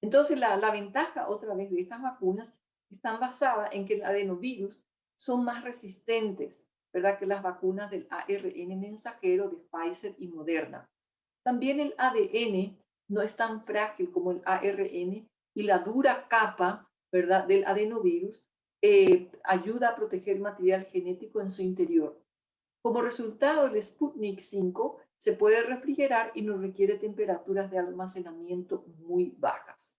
Entonces, la ventaja otra vez de estas vacunas están basadas en que el adenovirus son más resistentes, ¿verdad?, que las vacunas del ARN mensajero de Pfizer y Moderna. También el ADN no es tan frágil como el ARN, y la dura capa, ¿verdad?, del adenovirus ayuda a proteger el material genético en su interior. Como resultado, el Sputnik 5 se puede refrigerar y no requiere temperaturas de almacenamiento muy bajas.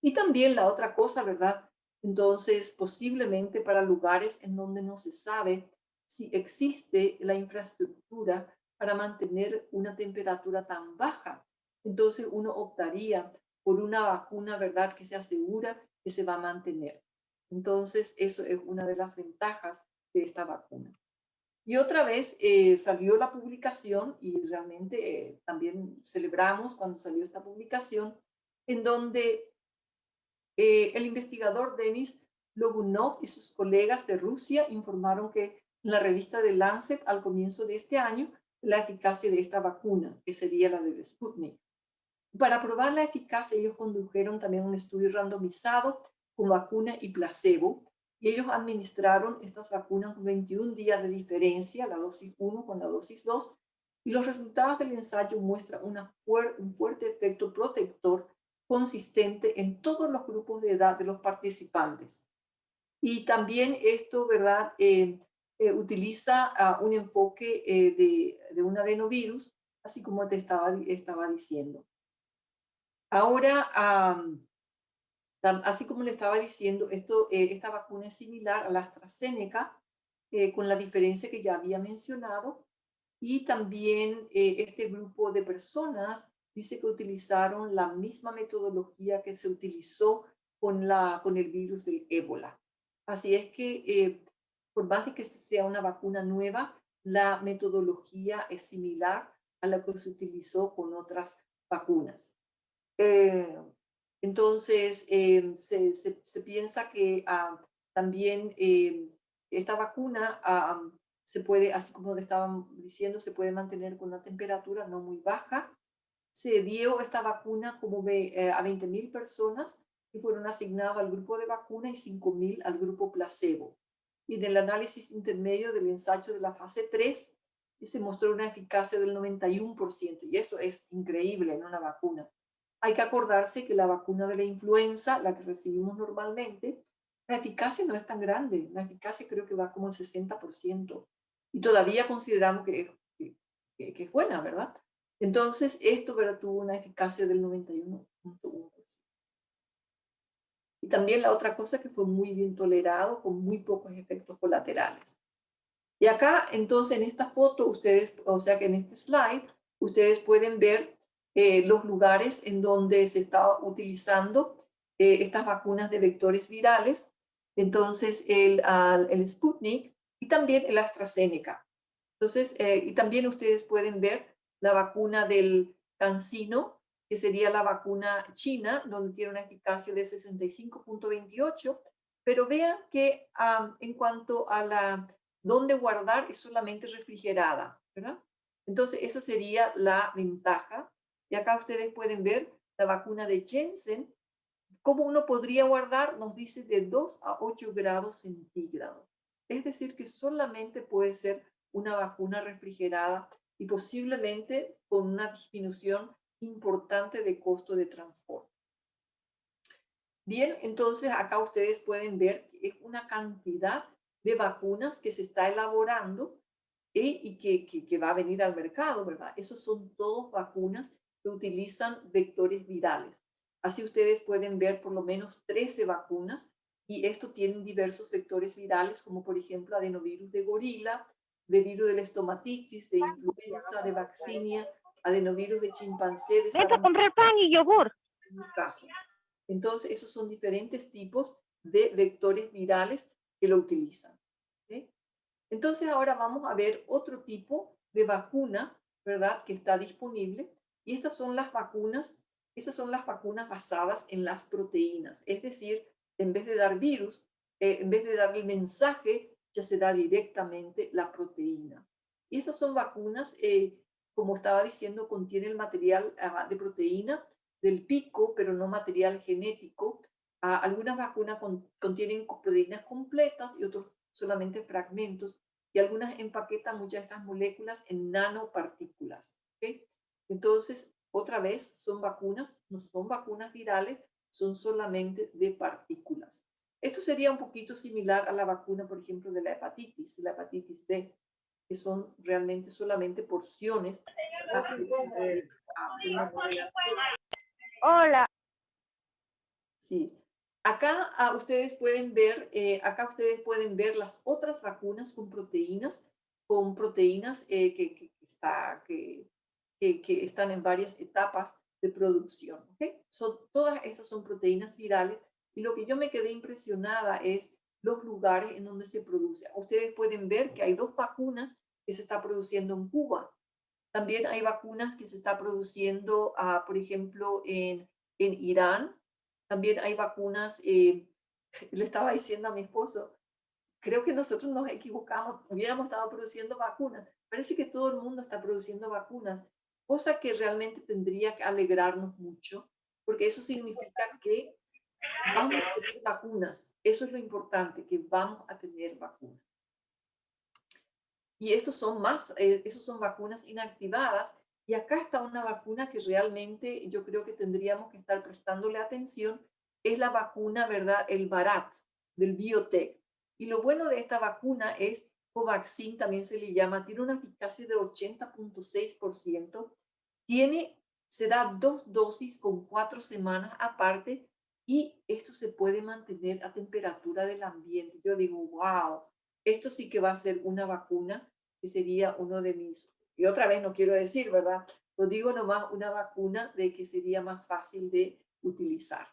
Y también la otra cosa, ¿verdad? Entonces, posiblemente para lugares en donde no se sabe si existe la infraestructura para mantener una temperatura tan baja, entonces uno optaría por una vacuna, ¿verdad?, que se asegura que se va a mantener. Entonces, eso es una de las ventajas de esta vacuna. Y otra vez salió la publicación, y realmente también celebramos cuando salió esta publicación, en donde el investigador Dennis Logunov y sus colegas de Rusia informaron que en la revista The Lancet al comienzo de este año la eficacia de esta vacuna, que sería la del Sputnik. Para probar la eficacia, ellos condujeron también un estudio randomizado con vacuna y placebo, y ellos administraron estas vacunas con 21 días de diferencia, la dosis 1 con la dosis 2, y los resultados del ensayo muestran un fuerte efecto protector consistente en todos los grupos de edad de los participantes. Y también esto, ¿verdad? Utiliza un enfoque de un adenovirus, así como te estaba diciendo. Ahora, así como le estaba diciendo, esta vacuna es similar a la AstraZeneca, con la diferencia que ya había mencionado. Y también este grupo de personas dice que utilizaron la misma metodología que se utilizó con el virus del ébola. Así es que, por más de que sea una vacuna nueva, la metodología es similar a la que se utilizó con otras vacunas. Eh, entonces, se piensa que también esta vacuna se puede, así como le estaban diciendo, se puede mantener con una temperatura no muy baja. Se dio esta vacuna como a 20.000 personas que fueron asignadas al grupo de vacuna y 5.000 al grupo placebo. Y en el análisis intermedio del ensayo de la fase 3 se mostró una eficacia del 91%, y eso es increíble en una vacuna. Hay que acordarse que la vacuna de la influenza, la que recibimos normalmente, la eficacia no es tan grande. La eficacia creo que va como el 60%. Y todavía consideramos que es buena, ¿verdad? Entonces, esto, ¿verdad?, tuvo una eficacia del 91.1%. Y también la otra cosa que fue muy bien tolerado, con muy pocos efectos colaterales. Y acá, entonces, en esta foto, ustedes, o sea que en este slide, ustedes pueden ver los lugares en donde se estaba utilizando estas vacunas de vectores virales. Entonces, el Sputnik y también el AstraZeneca. Entonces, y también ustedes pueden ver la vacuna del CanSino, que sería la vacuna china, donde tiene una eficacia de 65.28, pero vean que en cuanto a la dónde guardar, es solamente refrigerada, ¿verdad? Entonces, esa sería la ventaja. Y acá ustedes pueden ver la vacuna de Janssen. ¿Cómo uno podría guardar? Nos dice de 2 a 8 grados centígrados. Es decir, que solamente puede ser una vacuna refrigerada y posiblemente con una disminución importante de costo de transporte. Bien, entonces acá ustedes pueden ver que es una cantidad de vacunas que se está elaborando y que va a venir al mercado, ¿verdad? Esos son todos vacunas que utilizan vectores virales. Así ustedes pueden ver por lo menos 13 vacunas y esto tienen diversos vectores virales, como por ejemplo adenovirus de gorila, de virus de la estomatitis, de influenza, de vaccinia, adenovirus de chimpancé, de Vete a comprar pan y yogur. en un caso. Entonces, esos son diferentes tipos de vectores virales que lo utilizan. ¿Okay? Entonces, ahora vamos a ver otro tipo de vacuna, ¿verdad?, que está disponible. Y estas son las vacunas basadas en las proteínas. Es decir, en vez de dar virus, en vez de dar el mensaje, ya se da directamente la proteína. Y estas son vacunas, como estaba diciendo, contienen el material de proteína del pico, pero no material genético. Algunas vacunas contienen proteínas completas y otros solamente fragmentos, y algunas empaquetan muchas de estas moléculas en nanopartículas. ¿Okay? Entonces, otra vez, son vacunas, no son vacunas virales, son solamente de partículas. Esto sería un poquito similar a la vacuna, por ejemplo, de la hepatitis B, que son realmente solamente porciones de una molécula. Hola. Sí. Acá ustedes pueden ver, las otras vacunas con proteínas que están en varias etapas de producción. ¿Okay? Todas esas son proteínas virales, y lo que yo me quedé impresionada es los lugares en donde se produce. Ustedes pueden ver que hay 2 vacunas que se está produciendo en Cuba. También hay vacunas que se está produciendo, por ejemplo, en Irán. También hay vacunas Le estaba diciendo a mi esposo, creo que nosotros nos equivocamos, hubiéramos estado produciendo vacunas. Parece que todo el mundo está produciendo vacunas, cosa que realmente tendría que alegrarnos mucho, porque eso significa que vamos a tener vacunas. Eso es lo importante, que vamos a tener vacunas. Y estos son esos son vacunas inactivadas. Y acá está una vacuna que realmente yo creo que tendríamos que estar prestándole atención. Es la vacuna, ¿verdad? El Bharat, del Biotech. Y lo bueno de esta vacuna es, Covaxin también se le llama, tiene una eficacia del 80.6%. Se da 2 dosis con 4 semanas aparte y esto se puede mantener a temperatura del ambiente. Yo digo, wow, esto sí que va a ser una vacuna que sería uno de mis, y otra vez no quiero decir, ¿verdad? Lo digo nomás, una vacuna de que sería más fácil de utilizar.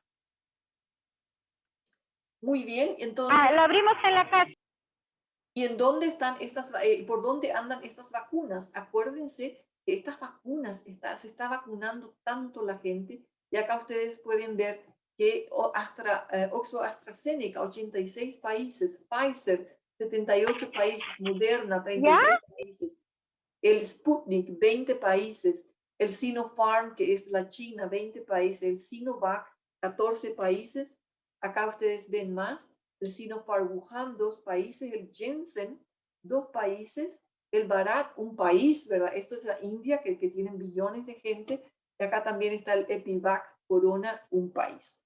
Muy bien, entonces, Lo abrimos en la casa. ¿y en dónde están por dónde andan estas vacunas? Acuérdense que estas vacunas, se está vacunando tanto la gente, y acá ustedes pueden ver que Oxford AstraZeneca, 86 países, Pfizer, 78 países, Moderna, ¿Ya? 33 países, el Sputnik, 20 países, el Sinopharm, que es la China, 20 países, el Sinovac, 14 países, acá ustedes ven más, el Sinopharm Wuhan, 2 países, el Janssen, 2 países, el Bharat, un país, ¿verdad? Esto es la India, que tienen billones de gente, y acá también está el Epivac Corona, un país.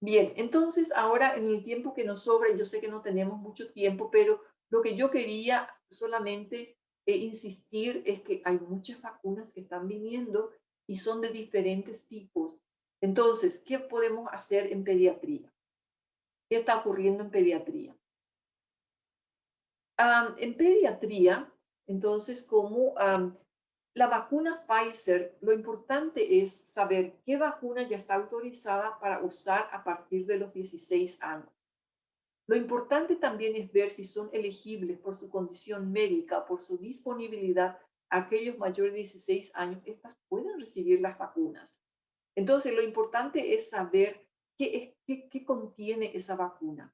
Bien, entonces ahora en el tiempo que nos sobra, yo sé que no tenemos mucho tiempo, pero lo que yo quería solamente insistir es que hay muchas vacunas que están viniendo y son de diferentes tipos. Entonces, ¿qué podemos hacer en pediatría? ¿Qué está ocurriendo en pediatría? En pediatría, entonces, como la vacuna Pfizer, lo importante es saber qué vacuna ya está autorizada para usar a partir de los 16 años. Lo importante también es ver si son elegibles por su condición médica, por su disponibilidad, aquellos mayores de 16 años, estas pueden recibir las vacunas. Entonces, lo importante es saber qué contiene esa vacuna.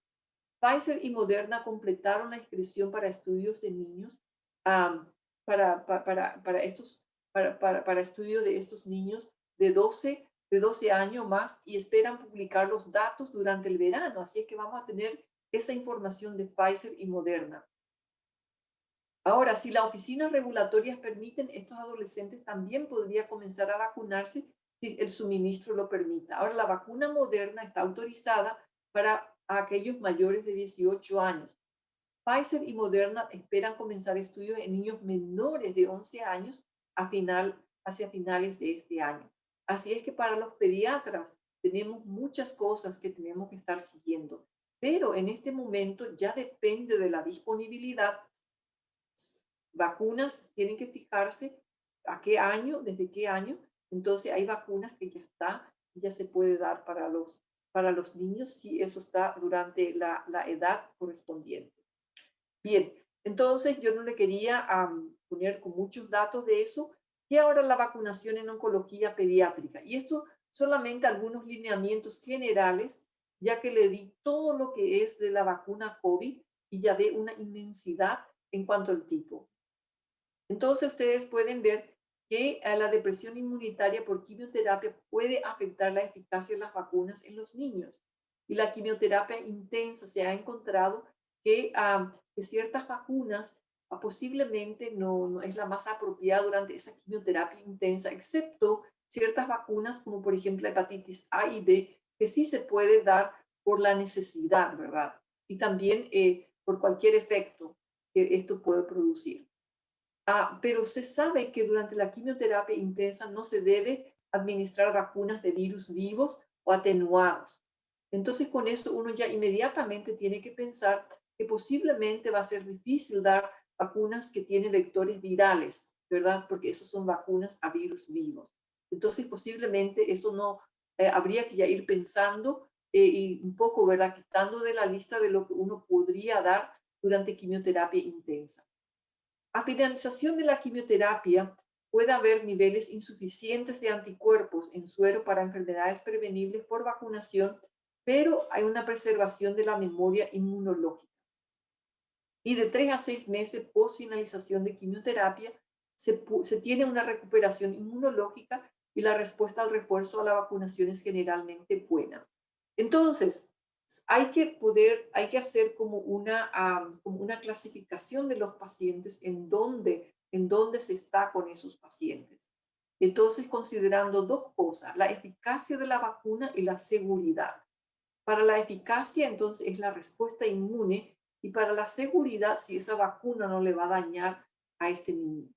Pfizer y Moderna completaron la inscripción para estudios de niños, para estudio de estos niños de 12 años más y esperan publicar los datos durante el verano. Así es que vamos a tener esa información de Pfizer y Moderna. Ahora, si las oficinas regulatorias permiten, estos adolescentes también podrían comenzar a vacunarse si el suministro lo permita. Ahora, la vacuna Moderna está autorizada para aquellos mayores de 18 años. Pfizer y Moderna esperan comenzar estudios en niños menores de 11 años hacia finales de este año. Así es que para los pediatras tenemos muchas cosas que tenemos que estar siguiendo, pero en este momento ya depende de la disponibilidad. Vacunas tienen que fijarse a qué año, desde qué año. Entonces hay vacunas que ya se puede dar para los niños si eso está durante la edad correspondiente. Bien, entonces yo no le quería poner con muchos datos de eso. Y ahora la vacunación en oncología pediátrica. Y esto solamente algunos lineamientos generales, ya que le di todo lo que es de la vacuna COVID y ya de una inmensidad en cuanto al tipo. Entonces ustedes pueden ver que la depresión inmunitaria por quimioterapia puede afectar la eficacia de las vacunas en los niños. Y la quimioterapia intensa se ha encontrado que ciertas vacunas posiblemente no es la más apropiada durante esa quimioterapia intensa, excepto ciertas vacunas como por ejemplo la hepatitis A y B, que sí se puede dar por la necesidad, ¿verdad? Y también por cualquier efecto que esto puede producir. Pero se sabe que durante la quimioterapia intensa no se debe administrar vacunas de virus vivos o atenuados. Entonces, con eso uno ya inmediatamente tiene que pensar que posiblemente va a ser difícil dar vacunas que tienen vectores virales, ¿verdad? Porque esos son vacunas a virus vivos. Entonces, posiblemente eso no habría que ya ir pensando y un poco, ¿verdad? Quitando de la lista de lo que uno podría dar durante quimioterapia intensa. A finalización de la quimioterapia, puede haber niveles insuficientes de anticuerpos en suero para enfermedades prevenibles por vacunación pero hay una preservación de la memoria inmunológica. Y de 3 a 6 meses post finalización de quimioterapia se tiene una recuperación inmunológica y la respuesta al refuerzo a la vacunación es generalmente buena. Entonces, hay que hacer como una clasificación de los pacientes en dónde se está con esos pacientes. Entonces, considerando dos cosas, la eficacia de la vacuna y la seguridad. Para la eficacia, entonces, es la respuesta inmune, y para la seguridad, si esa vacuna no le va a dañar a este niño.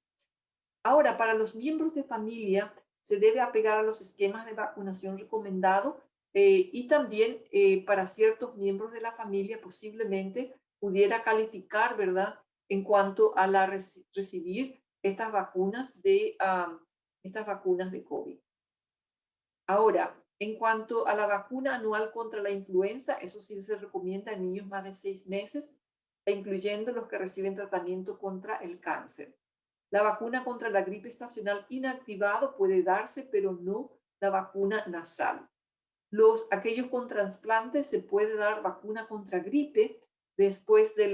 Ahora, para los miembros de familia, se debe apegar a los esquemas de vacunación recomendado, y también para ciertos miembros de la familia posiblemente pudiera calificar, ¿verdad?, en cuanto a recibir estas vacunas de COVID. Ahora, en cuanto a la vacuna anual contra la influenza, eso sí se recomienda en niños más de 6 meses, incluyendo los que reciben tratamiento contra el cáncer. La vacuna contra la gripe estacional inactivado puede darse, pero no la vacuna nasal. Aquellos con trasplantes se puede dar vacuna contra gripe después de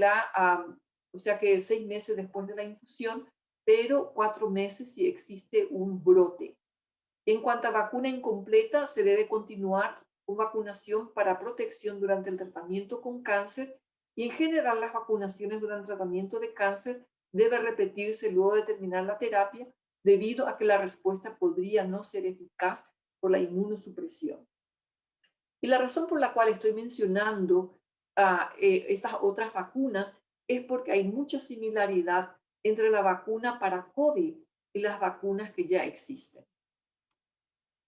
o sea que 6 meses después de la infusión, pero 4 meses si existe un brote. En cuanto a vacuna incompleta, se debe continuar con vacunación para protección durante el tratamiento con cáncer, y en general las vacunaciones durante el tratamiento de cáncer debe repetirse luego de terminar la terapia, debido a que la respuesta podría no ser eficaz por la inmunosupresión. Y la razón por la cual estoy mencionando estas otras vacunas es porque hay mucha similaridad entre la vacuna para COVID y las vacunas que ya existen.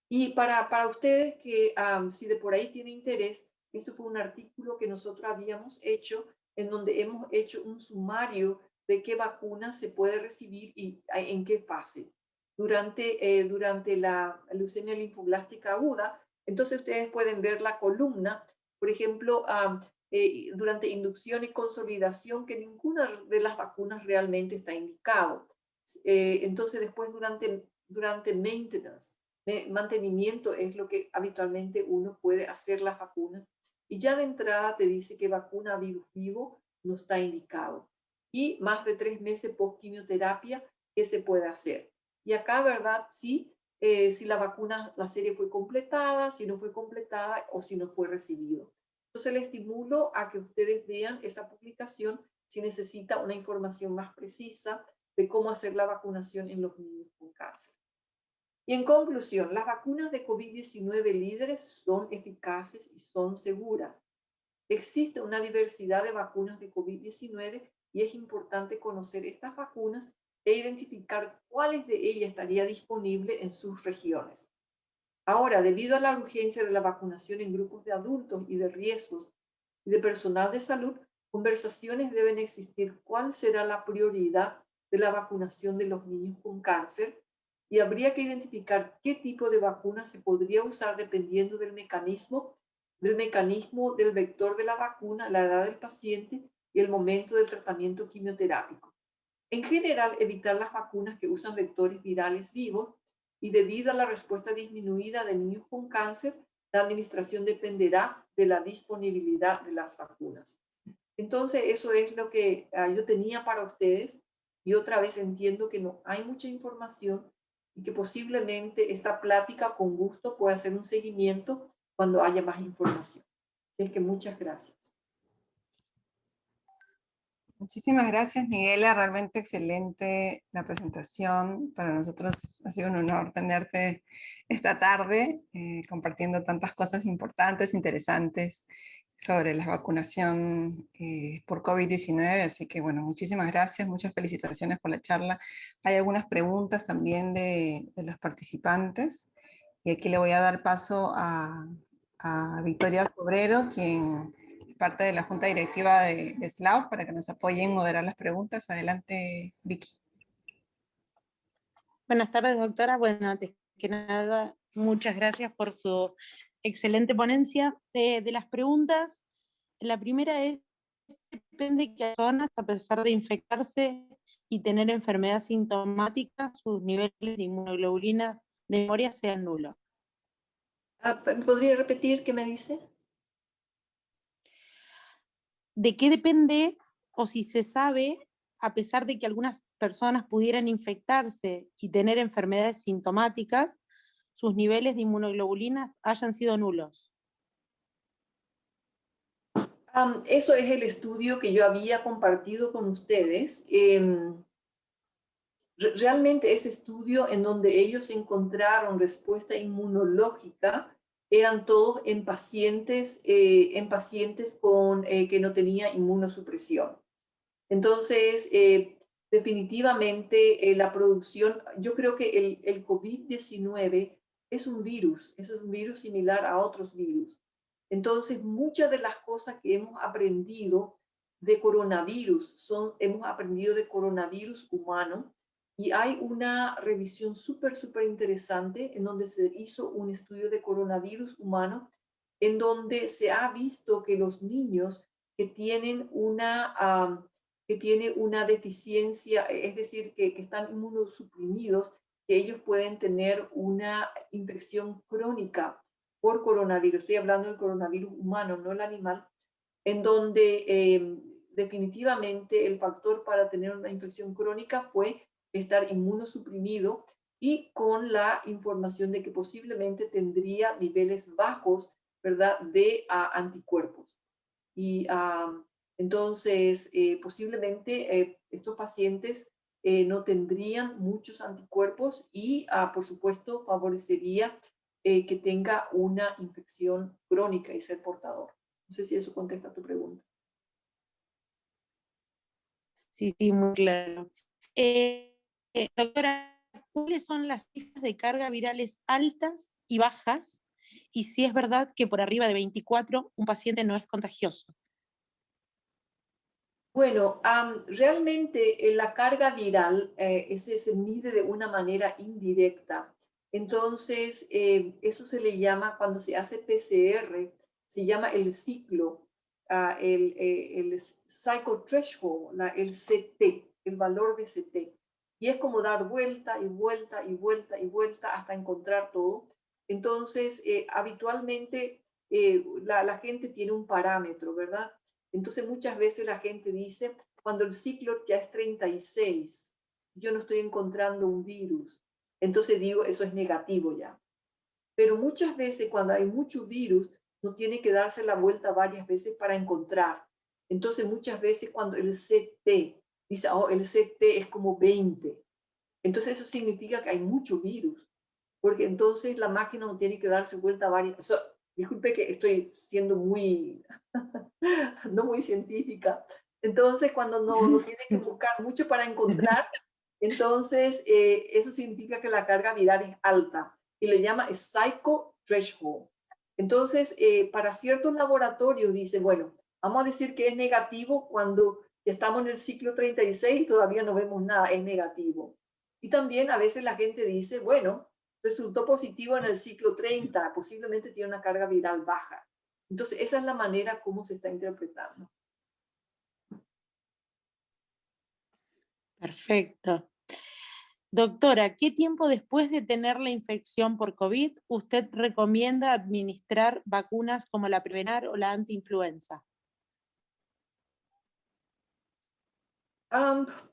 Y para ustedes que si de por ahí tienen interés, esto fue un artículo que nosotros habíamos hecho, en donde hemos hecho un sumario de qué vacunas se puede recibir y en qué fase durante la leucemia linfoblástica aguda. Entonces ustedes pueden ver la columna, por ejemplo, durante inducción y consolidación, que ninguna de las vacunas realmente está indicado. Entonces después durante maintenance, mantenimiento es lo que habitualmente uno puede hacer las vacunas, y ya de entrada te dice que vacuna virus vivo no está indicado, y más de 3 meses post quimioterapia, ¿qué se puede hacer? Y acá, ¿verdad? Sí, si la vacuna, la serie fue completada, si no fue completada o si no fue recibido. Entonces les estimulo a que ustedes vean esa publicación si necesita una información más precisa de cómo hacer la vacunación en los niños con cáncer. Y en conclusión, las vacunas de COVID-19 líderes son eficaces y son seguras. Existe una diversidad de vacunas de COVID-19 y es importante conocer estas vacunas e identificar cuáles de ellas estaría disponible en sus regiones. Ahora, debido a la urgencia de la vacunación en grupos de adultos y de riesgos y de personal de salud, conversaciones deben existir cuál será la prioridad de la vacunación de los niños con cáncer, y habría que identificar qué tipo de vacuna se podría usar dependiendo del mecanismo del vector de la vacuna, la edad del paciente y el momento del tratamiento quimioterápico. En general, evitar las vacunas que usan vectores virales vivos, y debido a la respuesta disminuida de niños con cáncer, la administración dependerá de la disponibilidad de las vacunas. Entonces, eso es lo que yo tenía para ustedes, y otra vez entiendo que no hay mucha información y que posiblemente esta plática con gusto pueda hacer un seguimiento cuando haya más información. Así que muchas gracias. Muchísimas gracias, Miguela. Realmente excelente la presentación. Para nosotros ha sido un honor tenerte esta tarde, compartiendo tantas cosas importantes, interesantes sobre la vacunación por COVID-19. Así que, bueno, muchísimas gracias, muchas felicitaciones por la charla. Hay algunas preguntas también de los participantes. Y aquí le voy a dar paso a Victoria Cobrero, quien parte de la junta directiva de SLAO, para que nos apoyen en moderar las preguntas. Adelante, Vicky. Buenas tardes, doctora. Bueno, antes que nada, muchas gracias por su excelente ponencia. De las preguntas, la primera es, depende de qué personas, a pesar de infectarse y tener enfermedad sintomática, sus niveles de inmunoglobulinas de memoria sean nulos. ¿Podría repetir qué me dice? ¿de qué depende o si se sabe, a pesar de que algunas personas pudieran infectarse y tener enfermedades sintomáticas, sus niveles de inmunoglobulinas hayan sido nulos? Eso es el estudio que yo había compartido con ustedes. Realmente ese estudio en donde ellos encontraron respuesta inmunológica eran todos en pacientes con, que no tenían inmunosupresión. Entonces, definitivamente la producción, yo creo que el COVID-19 es un virus similar a otros virus. Entonces, muchas de las cosas que hemos aprendido de coronavirus hemos aprendido de coronavirus humano, y hay una revisión súper interesante en donde se hizo un estudio de coronavirus humano, en donde se ha visto que los niños que tienen una deficiencia, es decir, que están inmunosuprimidos, que ellos pueden tener una infección crónica por coronavirus. Estoy hablando del coronavirus humano, no el animal, en donde definitivamente el factor para tener una infección crónica fue estar inmunosuprimido y con la información de que posiblemente tendría niveles bajos, ¿verdad?, de anticuerpos. Y entonces, posiblemente estos pacientes no tendrían muchos anticuerpos y, por supuesto, favorecería que tenga una infección crónica y ser portador. No sé si eso contesta tu pregunta. Sí, muy claro. Doctora, ¿cuáles son las cifras de carga virales altas y bajas? Y si es verdad que por arriba de 24 un paciente no es contagioso. Bueno, realmente la carga viral se mide de una manera indirecta. Entonces, eso se le llama, cuando se hace PCR, se llama el ciclo, el cycle threshold, el CT, el valor de CT. Y es como dar vuelta y vuelta y vuelta y vuelta hasta encontrar todo. Entonces, habitualmente la gente tiene un parámetro, ¿verdad? Entonces muchas veces la gente dice, cuando el ciclo ya es 36, yo no estoy encontrando un virus. Entonces digo, eso es negativo ya. Pero muchas veces cuando hay mucho virus, no tiene que darse la vuelta varias veces para encontrar. Entonces muchas veces cuando el CT dice, oh, el CT es como 20. Entonces eso significa que hay mucho virus. Porque entonces la máquina no tiene que darse vuelta varias. Disculpe que estoy siendo muy no muy científica. Entonces, cuando no tiene que buscar mucho para encontrar, entonces eso significa que la carga viral es alta y le llama cycle threshold. Entonces, para ciertos laboratorios dice, bueno, vamos a decir que es negativo cuando ya estamos en el ciclo 36 y todavía no vemos nada, es negativo. Y también a veces la gente dice, bueno, resultó positivo en el ciclo 30, posiblemente tiene una carga viral baja. Entonces, esa es la manera como se está interpretando. Perfecto. Doctora, ¿qué tiempo después de tener la infección por COVID usted recomienda administrar vacunas como la Prevenar o la antiinfluenza?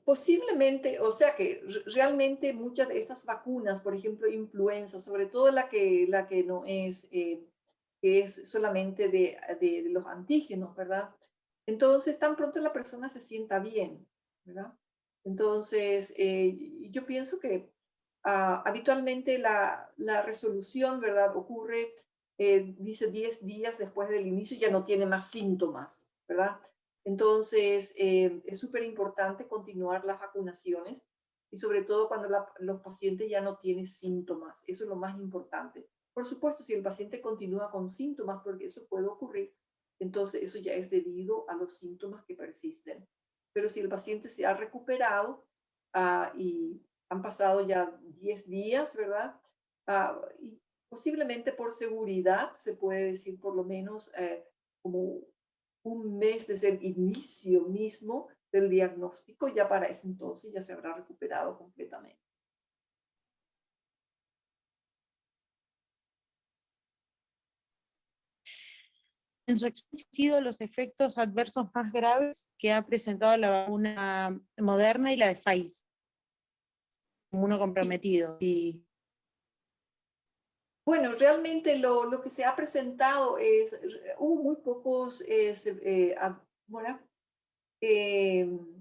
Posiblemente, o sea que realmente muchas de estas vacunas, por ejemplo, influenza, sobre todo la que no es, que es solamente de los antígenos, ¿verdad? Entonces, tan pronto la persona se sienta bien, ¿verdad? Entonces, yo pienso que habitualmente la resolución, ¿verdad? Ocurre, dice 10 días después del inicio, ya no tiene más síntomas, ¿verdad? Entonces, es súper importante continuar las vacunaciones y sobre todo cuando los pacientes ya no tienen síntomas. Eso es lo más importante. Por supuesto, si el paciente continúa con síntomas, porque eso puede ocurrir, entonces eso ya es debido a los síntomas que persisten. Pero si el paciente se ha recuperado y han pasado ya 10 días, ¿verdad? Y posiblemente por seguridad, se puede decir por lo menos como un mes desde el inicio mismo del diagnóstico, ya para ese entonces ya se habrá recuperado completamente. en su experiencia han sido los efectos adversos más graves que ha presentado la vacuna Moderna y la de Pfizer? Inmunocomprometido. Y Bueno, realmente lo que se ha presentado es, hubo muy pocos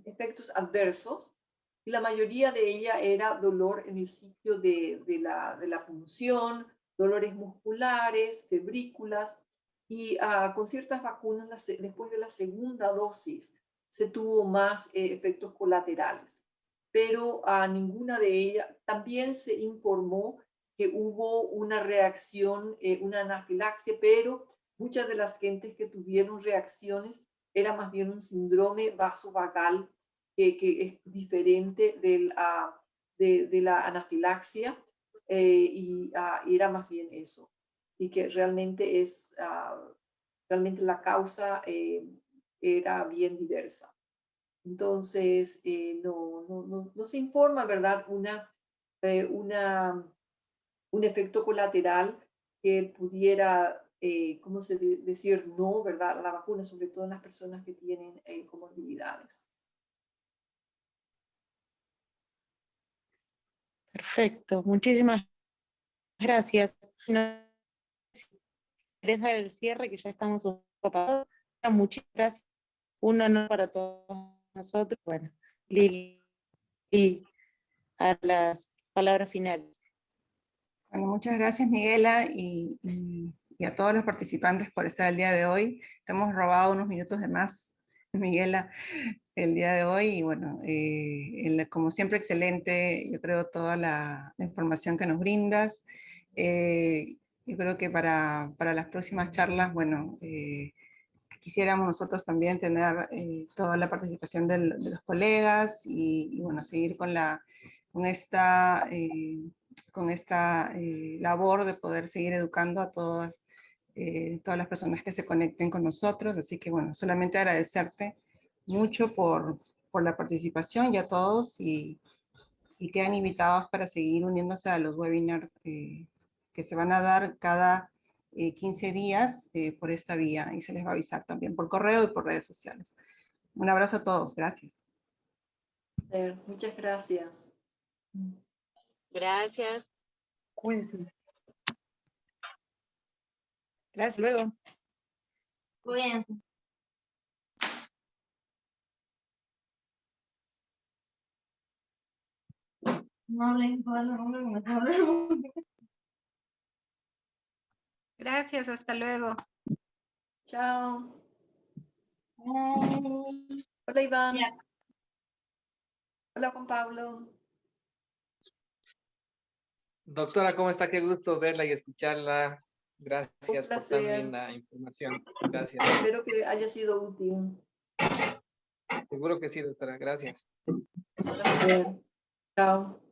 efectos adversos, y la mayoría de ella era dolor en el sitio de la punción, dolores musculares, febrículas, y con ciertas vacunas después de la segunda dosis se tuvo más efectos colaterales, pero a ninguna de ellas. También se informó que hubo una reacción, una anafilaxia, pero muchas de las gentes que tuvieron reacciones era más bien un síndrome vasovagal que es diferente de la anafilaxia, y era más bien eso, y que realmente realmente la causa era bien diversa. Entonces, no se informa, ¿verdad? Un efecto colateral que pudiera, ¿cómo se decir? No, ¿verdad? A la vacuna, sobre todo en las personas que tienen comorbilidades. perfecto, muchísimas gracias. No, si querés dar el cierre, que ya estamos un poco ocupados. Muchas gracias. Un honor para todos nosotros. Bueno, Lili, a las palabras finales. Bueno, muchas gracias, Miguela, y a todos los participantes por estar el día de hoy. Te hemos robado unos minutos de más, Miguela, el día de hoy. Y bueno, como siempre, excelente, yo creo, toda la información que nos brindas. Yo creo que para las próximas charlas, bueno, quisiéramos nosotros también tener toda la participación de los colegas y bueno, seguir con esta labor de poder seguir educando a todas las personas que se conecten con nosotros. Así que bueno, solamente agradecerte mucho por la participación y a todos, y quedan invitados para seguir uniéndose a los webinars que se van a dar cada 15 días por esta vía, y se les va a avisar también por correo y por redes sociales. Un abrazo a todos, gracias. Muchas gracias. Gracias. Cuídense. Gracias, luego. Cuídense. No hablen todas las horas, no hablemos. Gracias, hasta luego. Chao. Hola, Iván. Ya. Hola, Juan Pablo. Doctora, ¿cómo está? Qué gusto verla y escucharla. Gracias por tan placer. linda información. Gracias. Espero que haya sido útil. Seguro que sí, doctora. Gracias. Un placer. Chao.